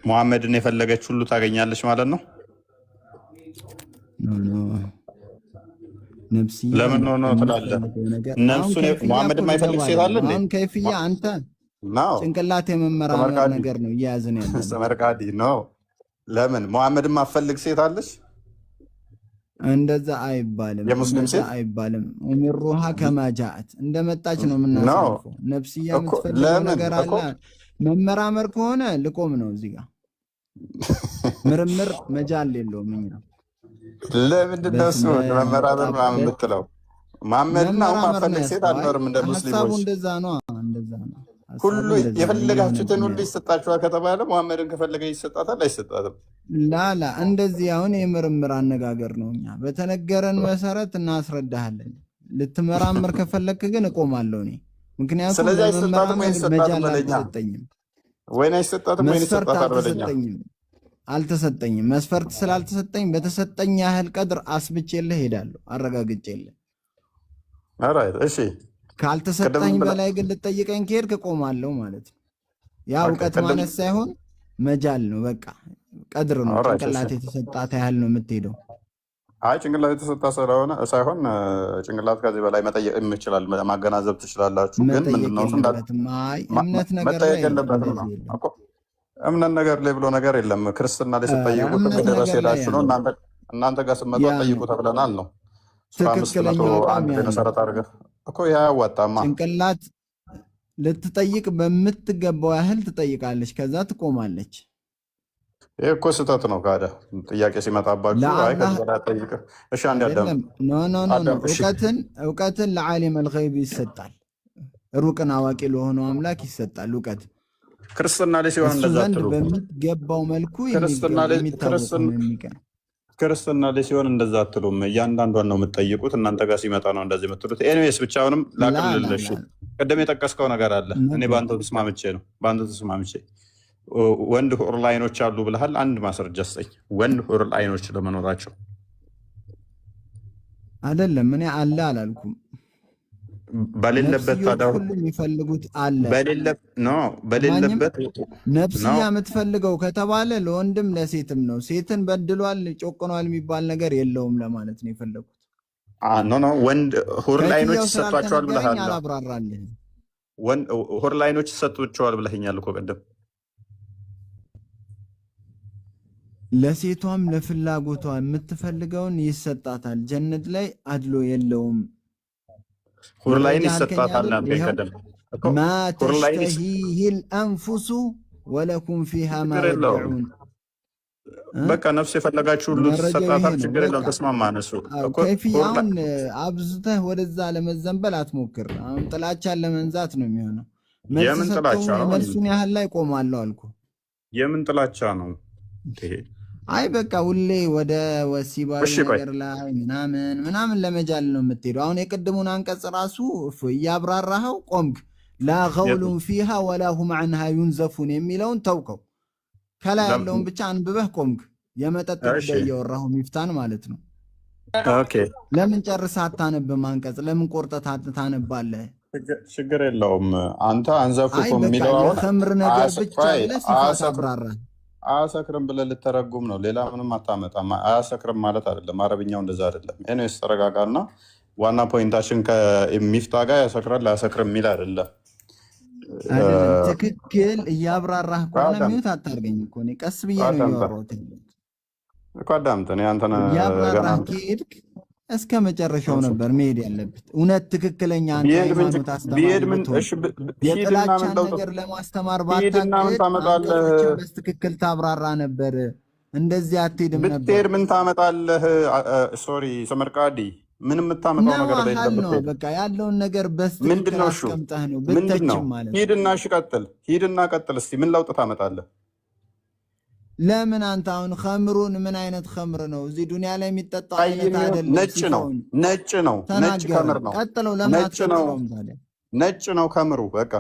ሙሐመድን የፈለገች ሁሉ ታገኛለች ማለት ነው። ነፍስያ ለምን ነው ትላለህ? ነፍሱን ሙሐመድን የማይፈልግ ሴት አለ እንዴ? አሁን ከይፍያ አንተ ነው ጭንቅላት የመመራመር ነገር ነው እያያዝን ያለ ሰመርቃዲ ነው። ለምን ሙሐመድን ማፈልግ ሴት አለች? እንደዛ አይባልም፣ የሙስሊም ሴት አይባልም። ኡሚሩሃ ከማ ጃአት እንደመጣች ነው የምናሳልፈው። ነፍስያ የምትፈልገው ነገር አለ። መመራመር ከሆነ ልቆም ነው እዚህ ጋር ምርምር መጃል የለውም። እኛ ለምንድን ነው እሱ መመራመር ምናምን የምትለው? መሐመድን አሁን ማፈልግ ሴት አልኖርም እንደ ሙስሊሞች። ሀሳቡ እንደዛ ነው፣ እንደዛ ነው። ሁሉ የፈለጋችሁትን ሁሉ ይሰጣችኋል ከተባለ ሙሐመድን ከፈለገ ይሰጣታል አይሰጣትም? ላላ እንደዚህ አሁን የምርምር አነጋገር ነው። እኛ በተነገረን መሰረት እናስረዳሃለን። ልትመራመር ከፈለክ ግን እቆማለሁ እኔ። ምክንያቱም ስለዚህ አይሰጣትም ወይ ይሰጣትም በለኛ ወይን አይሰጣትም ወይ ይሰጣታል በለኛ። አልተሰጠኝም። መስፈርት ስላልተሰጠኝ በተሰጠኝ ያህል ቀድር አስብቼልህ ሄዳለሁ፣ አረጋግጬልህ። ኦራይት እሺ። ካልተሰጠኝ በላይ ግን ልጠይቀኝ ከሄድክ እቆማለሁ ማለት ነው። ያ እውቀት ማለት ሳይሆን መጃል ነው። በቃ ቀድር ነው። ጭንቅላት የተሰጣት ያህል ነው የምትሄደው። አይ ጭንቅላት የተሰጣ ስለሆነ ሳይሆን ጭንቅላት ከዚህ በላይ መጠየቅ ይችላል፣ ማገናዘብ ትችላላችሁ። ግን ምንድነው እምነት ነገር ላይ እምነት ነገር ላይ ብሎ ነገር የለም። ክርስትና ላይ ስጠይቁት ድረስ ሄዳችሁ ነው እናንተ ጋር ስመጣ ጠይቁ ተብለናል ነው። ትክክለኛው መሰረት አድርገህ እኮ ያ ያዋጣማ። ጭንቅላት ልትጠይቅ በምትገባው ያህል ትጠይቃለች፣ ከዛ ትቆማለች። ይህ እኮ ስህተት ነው። ካደ ጥያቄ ሲመጣባችሁ አይ ከዚህ በላይ ጠይቅህ። እሺ አንድ ያዳም እውቀትን ለዓሊም አልገይብ ይሰጣል። ሩቅን አዋቂ ለሆነው አምላክ ይሰጣል እውቀት። ክርስትና ላይ ሲሆን እንደዛ አትሉ። በሚገባው መልኩ ክርስትና ላይ ሲሆን እንደዛ አትሉም። እያንዳንዷን ነው የምትጠይቁት። እናንተ ጋር ሲመጣ ነው እንደዚህ የምትሉት። ኤኒዌይስ ብቻውንም ላቅልልሽ። ቅድም የጠቀስከው ነገር አለ። እኔ በአንተ ተስማምቼ ነው ወንድ ሁር ላይኖች አሉ ብለሃል። አንድ ማስረጃ ስጠኝ፣ ወንድ ሁር ላይኖች ለመኖራቸው። አይደለም እኔ አለ አላልኩም። በሌለበት የሚፈልጉት አለ በሌለበት ነፍስያ የምትፈልገው ከተባለ ለወንድም ለሴትም ነው። ሴትን በድሏል ጮቅኗል የሚባል ነገር የለውም ለማለት ነው የፈለጉት። ኖ ወንድ ሁር ላይኖች ይሰጧቸዋል ብለሃል። አላብራራልህም። ሁር ላይኖች ይሰጧቸዋል ብለኸኛል እኮ ቅድም። ለሴቷም ለፍላጎቷ የምትፈልገውን ይሰጣታል። ጀነት ላይ አድሎ የለውም። ሁር ላይን ይሰጣታል። ማ ተሽተሂህ ልአንፉሱ ወለኩም ፊሃ ማ የድዑን። በቃ ነፍስ የፈለጋችሁ ሁሉ ትሰጣታል። ችግር የለውም። ተስማማን። እሱ ከይፍያውን አብዝተህ ወደዛ ለመዘንበል አትሞክር። አሁን ጥላቻን ለመንዛት ነው የሚሆነው። የምን ጥላቻ ነው? መልሱን ያህል ላይ ቆማለሁ አልኩ። የምን ጥላቻ ነው? አይ በቃ ሁሌ ወደ ወሲባዊ ነገር ላይ ምናምን ለመጃል ነው የምትሄደው። አሁን የቅድሙን አንቀጽ ራሱ እያብራራኸው ቆምክ። ላ ገውሉን ፊሃ ወላ ሁም ዐንሃ ዩንዘፉን የሚለውን ተውከው። ከላይ ያለውን ብቻ አንብበህ ቆምክ። የመጠጥ ጉዳይ እያወራሁ ሚፍታን ማለት ነው። ለምን ጨርሰህ አታነብም? አንቀጽ ለምን ቆርጠህ ታነባለህ? ችግር የለውም። አንተ አንዘፉ የሚለው የኸምር ነገር ብቻ ብለህ ሲፋት አብራራህ። አያሰክርም ብለህ ልተረጉም ነው። ሌላ ምንም አታመጣም። አያሰክርም ማለት አይደለም። አረብኛው እንደዛ አይደለም። ኤኒዌይስ ተረጋጋና ዋና ፖይንታችን ከሚፍታ ጋር ያሰክራል አያሰክርም የሚል አይደለም። ትክክል እያብራራህ ከሆነ ሚዩት አታርገኝ እኮ እኔ ቀስ ብዬ ነው እያወራሁት እኮ። አዳምጥ። እያብራራህ ከሄድክ እስከ መጨረሻው ነበር መሄድ ያለብት። እውነት ትክክለኛ ሃይማኖት አስተማሪ የጥላቻን ነገር ለማስተማር ባታውቅ በትክክል ታብራራ ነበር። እንደዚህ አትሄድም ነበር። ብትሄድ ምን ታመጣለህ? ሶሪ ሰመርቃዲ ምን የምታመጣው ነገር ነው? በቃ ያለውን ነገር በስትክክል አስቀምጠህ ነው ብትችም ማለት ነው። ሂድና ቀጥል። እስኪ ምን ለውጥ ታመጣለህ? ለምን አንተ አሁን ኸምሩን ምን አይነት ኸምር ነው? እዚህ ዱንያ ላይ የሚጠጣው አይነት አይደለም። ነጭ ነው ከምር ነው። ቀጥለው ለምን አትቀጥለውም ታዲያ? ነጭ ነው ከምሩ። በቃ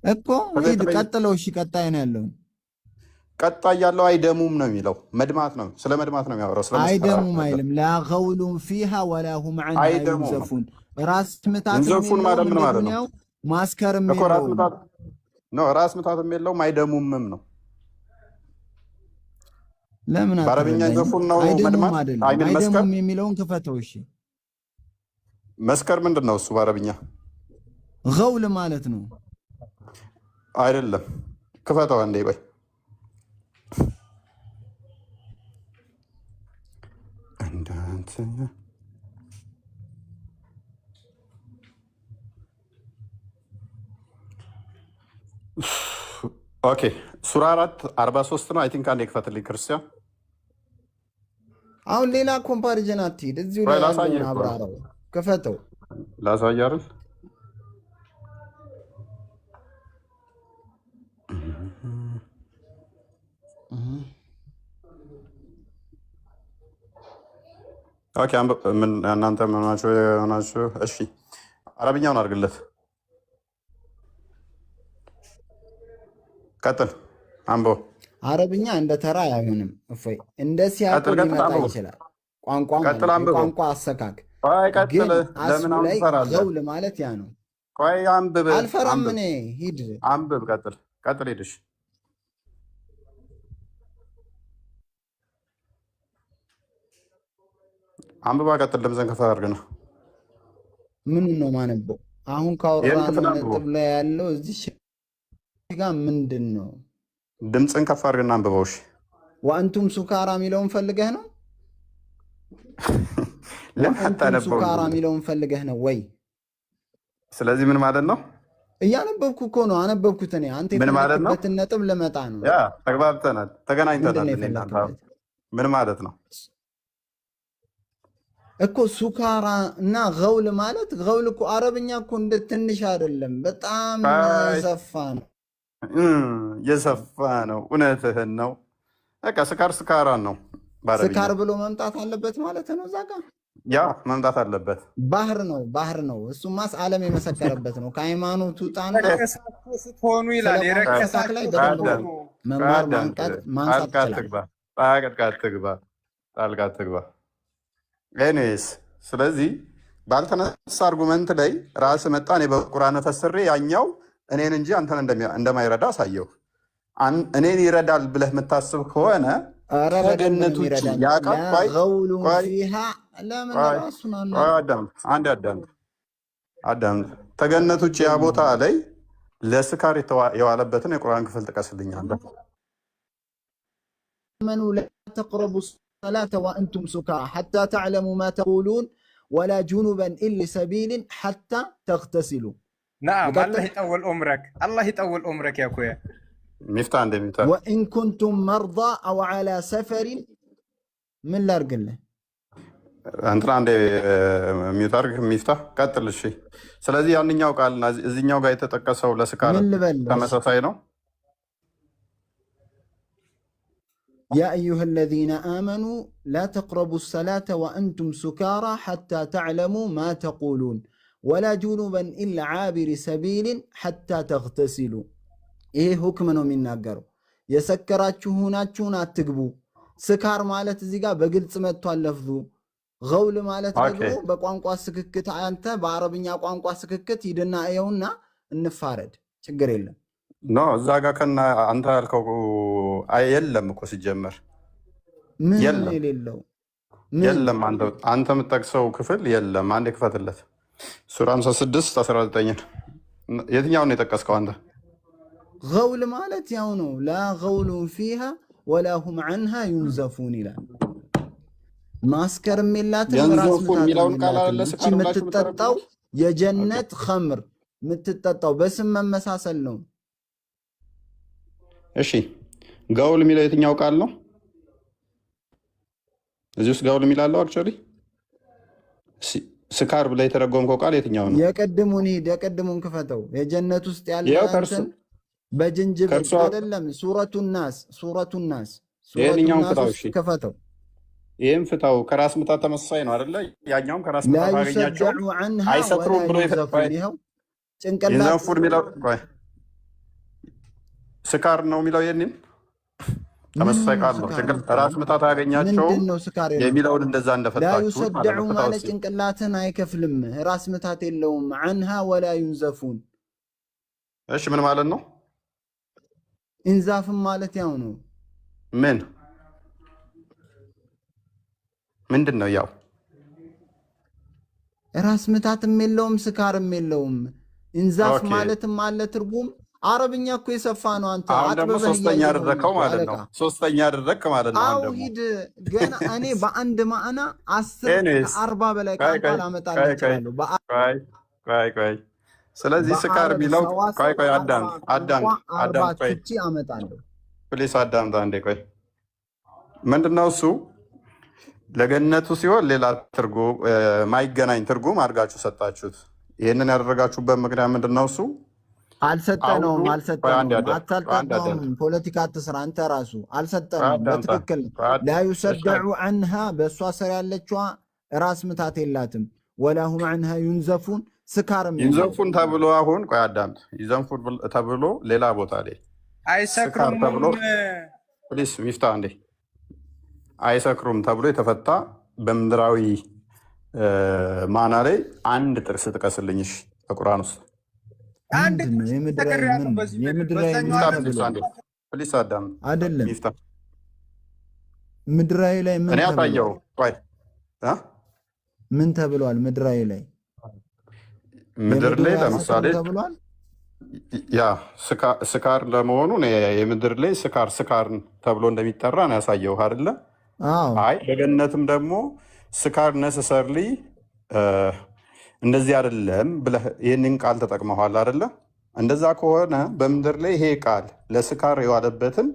እኮ ሂድ ቀጥለው። እሺ ቀጣይ ነው ያለው። ቀጣይ ያለው አይደሙም ነው የሚለው። መድማት ነው፣ ስለ መድማት ነው የሚያወራው። ስለ አይደሙም አይልም። ላ ገውሉን ፊሃ ወላ ሁም ዐንሃ ዩንዘፉን። ራስ ምታት ማለት ነው። ማስከርም ራስ ምታትም የለውም አይደሙምም ነው። ለምን በአረብኛ አትረዳኝም? ይዘፉን ነው አይደሙም መድማት አይደለም አይምን መስከር አይደሙም የሚለውን ክፈተው። እሺ መስከር ምንድን ነው እሱ በአረብኛ ገውል ማለት ነው አይደለም። ክፈተው አንዴ ቆይ። ኦኬ ሱራ 4:43 ነው። አይ ቲንክ አንዴ ክፈትልኝ ክርስቲያን። አሁን ሌላ ኮምፓሪዥን አትሂድ፣ እዚሁ ቆይ ላይ ላሳየህ ያለውን እኮ ነው። አብራራው። ክፈተው። ላሳየህ አይደል? ኦኬ ምን እናንተ ምን ሆናችሁ? እሺ አረብኛውን አድርግለት። ቀጥል አንብበው። አረብኛ እንደ ተራ አይሆንም። እፎይ እንደ ሲያቆ ቀጥል ሊመጣ አንብበው። ይችላል። ቋንቋ ቀጥል ማለት አንብበው። የቋንቋ አሰካክ ቆይ ግን ቀጥል። አስሉ ለምን አሁን ላይ ትፈራለህ? ገውል ማለት ያ ነው። ቆይ አንብብ አልፈራም አንብብ እኔ ሂድ። አንብብ። ቀጥል ቀጥል። ሄድሽ አንብባ። ቀጥል። ድምፅህን ከፍ አድርገህ ምን ነው ማነበው? አሁን ይህን ካወራነው ክፍል አንብበው። ነጥብ ላይ ያለው እዚህ ጋር ምንድን ነው? ድምፅህን ከፍ አድርገና አንብበው። እሺ ወአንቱም ሱካራ የሚለውን ፈልገህ ነው? ለምን ወአንቱም አታነበው? ሱካራ የሚለውን ፈልገህ ነው ወይ? ስለዚህ ምን ማለት ነው? እያነበብኩ እኮ ነው። አነበብኩት እኔ። አንተ ምን ማለት ነው? የፈለክበትን ነጥብ ልመጣ ነው። ያ ተግባብተናል፣ ምንድን ተገናኝተናል። ነው እኔ እናንተ የፈለክበት ምን ማለት ነው እኮ? ሱካራ እና ገውል ማለት ገውል እኮ አረብኛ እኮ እንደ ትንሽ አይደለም፣ በጣም አይ የሰፋ ነው። የሰፋ ነው። እውነትህን ነው። በቃ ስካር ስካራን ነው በአረብኛ። ስካር ብሎ መምጣት አለበት ማለት ነው። እዛ ጋር ያ መምጣት አለበት። ባህር ነው፣ ባህር ነው። እሱማስ ዓለም የመሰከረበት ነው። ከሃይማኖት ውጣና የረከሳችሁ ስትሆኑ ስለ ይላል። ቋንቋ አሰካክ የረከሳችሁ ላይ በደንብ አዳም መማር አዳም ማንሳት ጣልቃ ትችላለህ። ትግባ፣ ጣልቃ ትግባ። ኤኒዌይስ ስለዚህ ባልተነሳ አርጉመንት ላይ ራስ መጣ። እኔ በቁርአን ፈስሬ ያኛው እኔን እንጂ አንተን እንደማይረዳ አሳየው። እኔን ይረዳል ብለህ የምታስብ ከሆነ ኧረ በደንብ ከገነት ነው ውጭ ይረዳል። ያውቃል። ቆይ ለገውሉን ቆይ ፊሃ ለምን ቆይ ራሱን ቆይ አንድ አዳምጥ። ከገነት ውጭ ያ ቦታ ላይ ለስካር የዋለበትን የቁርአን ክፍል ጥቀስልኛለህ። አመኑ ላ ተቅረቡ ሰላተ ወአንቱም ሱካራ ሐታ ተዕለሙ ማ ተቁሉን ወላ ጁኑበን ኢሊ ሰቢልን ሐታ ተግተሲሉ። ነዓም አላህ ይጠውል ዑምረክ፣ አላህ ይጠውል ዑምረክ። ያ ኩያ ሚፍታ እንደ ሚፍታ ወኢን ኩንቱም መርዳ አው ዐላ ሰፈሪን ምን ላርግልህ? እንትና እንደ ሚውታርግ ሚፍታ ቀጥል። እሺ ስለዚህ ያንኛው ቃልና እዚህኛው ጋር የተጠቀሰው ለስካር ምን ልበልህ? ተመሳሳይ ነው። ያ አዩሃ አለዚነ አመኑ ላ ተቅረቡ ሰላተ ወአንቱም ሱካራ ሐታ ተዕለሙ ማ ተቁሉን ወላ ጁኑበን ኢላ ዓቢሪ ሰቢልን ሐታ ተግተሲሉ። ይሄ ሁክም ነው የሚናገረው። የሰከራችሁ ሁናችሁን አትግቡ። ስካር ማለት እዚህ ጋር በግልጽ መጥቷል ለፍዙ። ገውል ማለት ደግሞ በቋንቋ ስክክት፣ አንተ በአረብኛ ቋንቋ ስክክት ሂድና እየውና እንፋረድ፣ ችግር የለም። ኖ እዛ ጋር ከና አንተ ያልከው የለም እኮ ሲጀመር ምን የለም የሌለው የለም። አንተ የምጠቅሰው ክፍል የለም። አንድ ክፈትለት። ሱራ 56 19 የትኛውን ነው የጠቀስከው አንተ? ገውል ማለት ያው ነው። ላ ገውሉን ፊሃ ወላ ሁም ዐንሃ ዩንዘፉን ይላል። ማስከርም የላትም ራስ የንዘፉን የሚለውን ቃል አለ ምታትም። እቺ ስካር ብላችሁ የምትጠጣው የምትረጉሙት የጀነት ኸምር የምትጠጣው በስም መመሳሰል ነው። እሺ ገውል የሚለው የትኛው ቃል ነው? እዚህ ውስጥ ገውል የሚላለው አክቹዋሊ ስካር ብላ የተረጎምከው ቃል የትኛው ነው? የቅድሙን ሂድ፣ የቅድሙን ክፈተው። የጀነት ውስጥ ያለ ይኸው ከእርሱ እንትን በጅንጅብል ከእርሱ አይደለም። ሱረቱ ናስ ይህንኛውን ፍታው። እሺ ውስጥ ክፈተው። ይህም ፍታው። ከራስ ምታት ተመሳሳይ ነው አይደለ? ያኛውም ከራስ ላ ምታት አገኛቸው ዩሰደዑ ዐንሃ ወላ አይሰጥሩም ብሎ ዩንዘፉን። ይኸው ጭንቅላት የዘፉን የሚለው ስካር ነው የሚለው ይህንን ተመሳሳይ ቃል ነው። ራስ ምታት አያገኛቸው ምንድን ነው ስካር የለው? የሚለውን እንደዛ ላ እንደፈታችሁት ዩሰደዑ ማለት ማለት ጭንቅላትን አይከፍልም፣ ራስ ምታት የለውም። ዐንሃ ወላ ዩንዘፉን። እሺ ምን ማለት ነው? ኢንዛፍም ማለት ያው ነው። ምን ምንድነው? ያው ራስ ምታትም የለውም ስካርም የለውም። ኢንዛፍ ኦኬ። ማለትም አለ ትርጉም። አረብኛ እኮ የሰፋ ነው። አንተ አሁን ደግሞ አጥበበህ ሶስተኛ እያየኸው አደረግከው ነው ማለት ነው። አለቃ። ሶስተኛ አደረግክ ማለት ነው። አሁን አው ደግሞ ሂድ ገና እኔ በአንድ ማዕና 10 ኤኒዌይስ ከ40 በላይ ቋንቋ ላመጣልህ እችላለሁ። ቆይ ስለዚህ ስካር በአረብ ቢለው ሰዋሰው ቆይ 40 ቋንቋ 40 ቆይ ፍቺ አመጣለሁ። ፕሊስ አዳምጥ አንዴ ቆይ። ምንድነው እሱ ለገነቱ ሲሆን ሌላ ትርጉም ማይገናኝ ትርጉም አድርጋችሁ ሰጣችሁት። ይህንን ያደረጋችሁበት ምክንያት ምንድነው? እሱ አልሰጠነውም ቆይ አንዴ አታልጠጣውም። ፖለቲካ አትስራ አንተ ራሱ አልሰጠነውም። በትክክል ላ ዩሰደዑ አንሃ በእሷ ስር ያለችዋ ራስ ምታት የላትም። ወላሁም አንሃ ዩንዘፉን ስካርም ይንዘፉን ተብሎ አሁን ቆይ አዳምጥ። ይንዘፉን ተብሎ ሌላ ቦታ ላይ አይሰክሩም ተብሎ ፕሊስ ሚፍታ አንዴ አይሰክሩም ተብሎ የተፈታ በምድራዊ ማና ላይ አንድ ጥቅስ ጥቀስልኝሽ በቁርአን ውስጥ ምንድን ነው? የምድራዊ ፕሊስ አዳምጥ። አይደለም ሚፍታ ምድራዊ ላይ እኔ አሳየው። ቆይ ምን ተብሏል? ምድራዊ ላይ ምድር ላይ ለምሳሌ ተብሏል። ያ ስካር ለመሆኑ የምድር ላይ ስካር ተብሎ እንደሚጠራ ነው ያሳየው አይደለ? አይ በገነትም ደግሞ ስካር ነሰሰርሊ እንደዚህ አይደለም ብለህ ይህንን ቃል ተጠቅመዋል አይደለ? እንደዛ ከሆነ በምድር ላይ ይሄ ቃል ለስካር የዋለበትን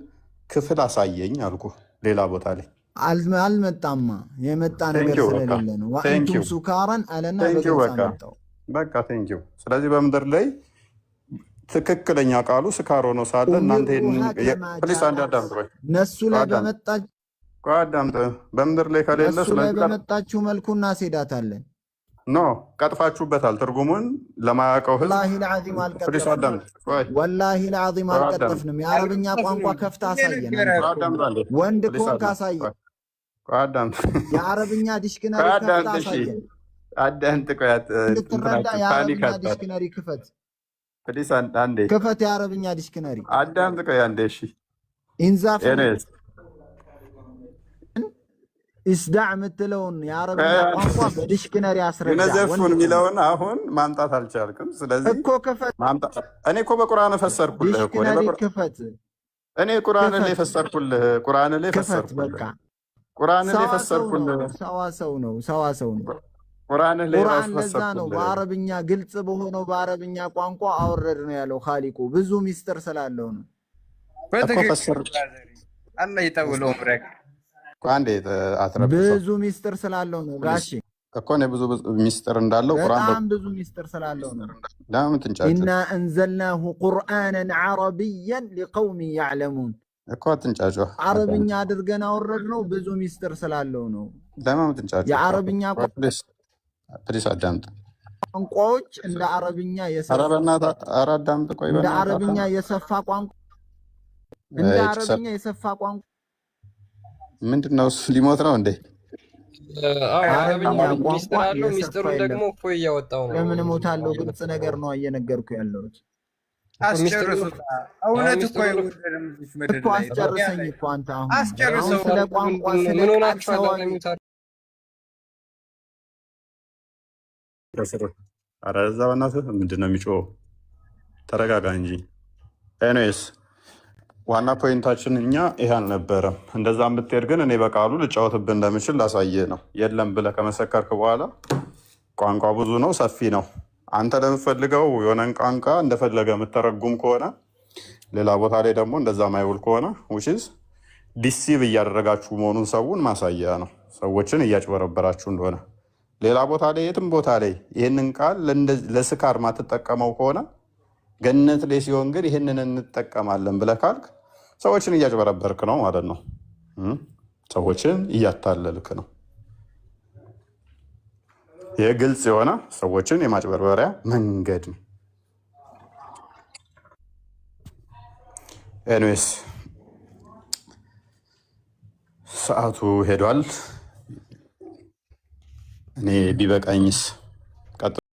ክፍል አሳየኝ አልኩ። ሌላ ቦታ ላይ አልመጣማ። የመጣ ነገር ስለሌለ ነው። ወአንቱም ሱካራን አለና በቃ ቴንኪው። ስለዚህ በምድር ላይ ትክክለኛ ቃሉ ስካር ሆኖ ሳለ እናንተ ፕሊስ አንድ አዳምጥ። ቆይ ነሱ ላይ አዳምጥ። በምድር ላይ ከሌለ ነሱ ላይ በመጣችሁ መልኩ እናስሄዳታለን። ኖ ቀጥፋችሁበታል። ትርጉሙን ለማያውቀው ህዝብ ወላሂ ልዓዚም አልቀጠፍንም። የአረብኛ ቋንቋ ከፍታ አሳየን። ወንድ ከሆንክ አሳየን። የአረብኛ ዲሽክነሪ ከፍታ አሳየን። እንድትረዳ የአረብኛ ዲሽክነሪ ክፈት። ክፈት የአረብኛ ዲሽክነሪ አዳምጥ። ቆይ አንዴ እሺ። ኢንዛፍ ኢስዳዕ የምትለውን የአረብኛ ቋንቋ በዲሽክነሪ አስረዳ። ነዘፉን የሚለውን አሁን ማምጣት አልቻልክም። ስለዚህ እኮ ክፈት። እኔ እኮ በቁርአን ፈሰርኩልህ። ዲሽክነሪ ክፈት። እኔ ቁርአን ላይ ፈሰርኩልህ። ቁርአን ላይ ፈሰርኩልህ። ቁርአን ላይ ፈሰርኩልህ። ሰዋሰው ነው፣ ሰዋሰው ነው። ቁርአን ላይ ለዛ ነው በአረብኛ ግልጽ በሆነው በአረብኛ ቋንቋ አወረድ ነው ያለው። ኻሊቁ ብዙ ሚስጥር ስላለው ነው። አላህ ይጠውለው ብረክ ብዙ ሚስጥር ስላለው ነው ጋሺ እኮ ነው። ብዙ ሚስጥር እንዳለው ቁርአን በጣም ብዙ ሚስጥር ስላለው ነው። ኢና አንዘልናሁ ቁርአናን ዓረብያን ሊቀውሚ ያዕለሙን እኮ አትንጫጫ። አረብኛ አድርገን አወረድ ነው ብዙ ሚስጥር ስላለው ነው። ለምን ትንጫጫ? የአረብኛ ፕሊስ አዳምጥ። ቋንቋዎች እንደ አረብኛ እንደ አረብኛ የሰፋ ቋንቋ እንደ አረብኛ የሰፋ ቋንቋ ምንድነው? ሊሞት ነው እንዴ? አረብኛ ሚስጥር አለው። ሚስጥሩን ደግሞ እኮ እያወጣው ነው። ለምን እሞታለሁ? ግልጽ ነገር ነው እየነገርኩ ያለሁት። እውነት እኮ አስጨርሰኝ እኮ አንተ አሁን ስለ ቋንቋ ስለ ኧረ እዛ በእናትህ ምንድን ነው የሚጮኸው? ተረጋጋ እንጂ። ኤኒዌይስ ዋና ፖይንታችን እኛ ይህ አልነበረም። እንደዛ የምትሄድ ግን እኔ በቃሉ ልጫወትብህ እንደምችል ላሳየህ ነው። የለም ብለህ ከመሰከርክ በኋላ ቋንቋ ብዙ ነው፣ ሰፊ ነው። አንተ ለምትፈልገው የሆነን ቋንቋ እንደፈለገ የምተረጉም ከሆነ ሌላ ቦታ ላይ ደግሞ እንደዛ ማይውል ከሆነ ውሽዝ ዲሲቭ እያደረጋችሁ መሆኑን ሰውን ማሳያ ነው። ሰዎችን እያጭበረበራችሁ እንደሆነ ሌላ ቦታ ላይ የትም ቦታ ላይ ይህንን ቃል ለስካር ማትጠቀመው ከሆነ ገነት ላይ ሲሆን ግን ይህንን እንጠቀማለን ብለህ ካልክ ሰዎችን እያጭበረበርክ ነው ማለት ነው። ሰዎችን እያታለልክ ነው። ይህ ግልጽ የሆነ ሰዎችን የማጭበርበሪያ መንገድ ነው። ኤኒዌይስ ሰዓቱ ሄዷል። እኔ ቢበቃኝስ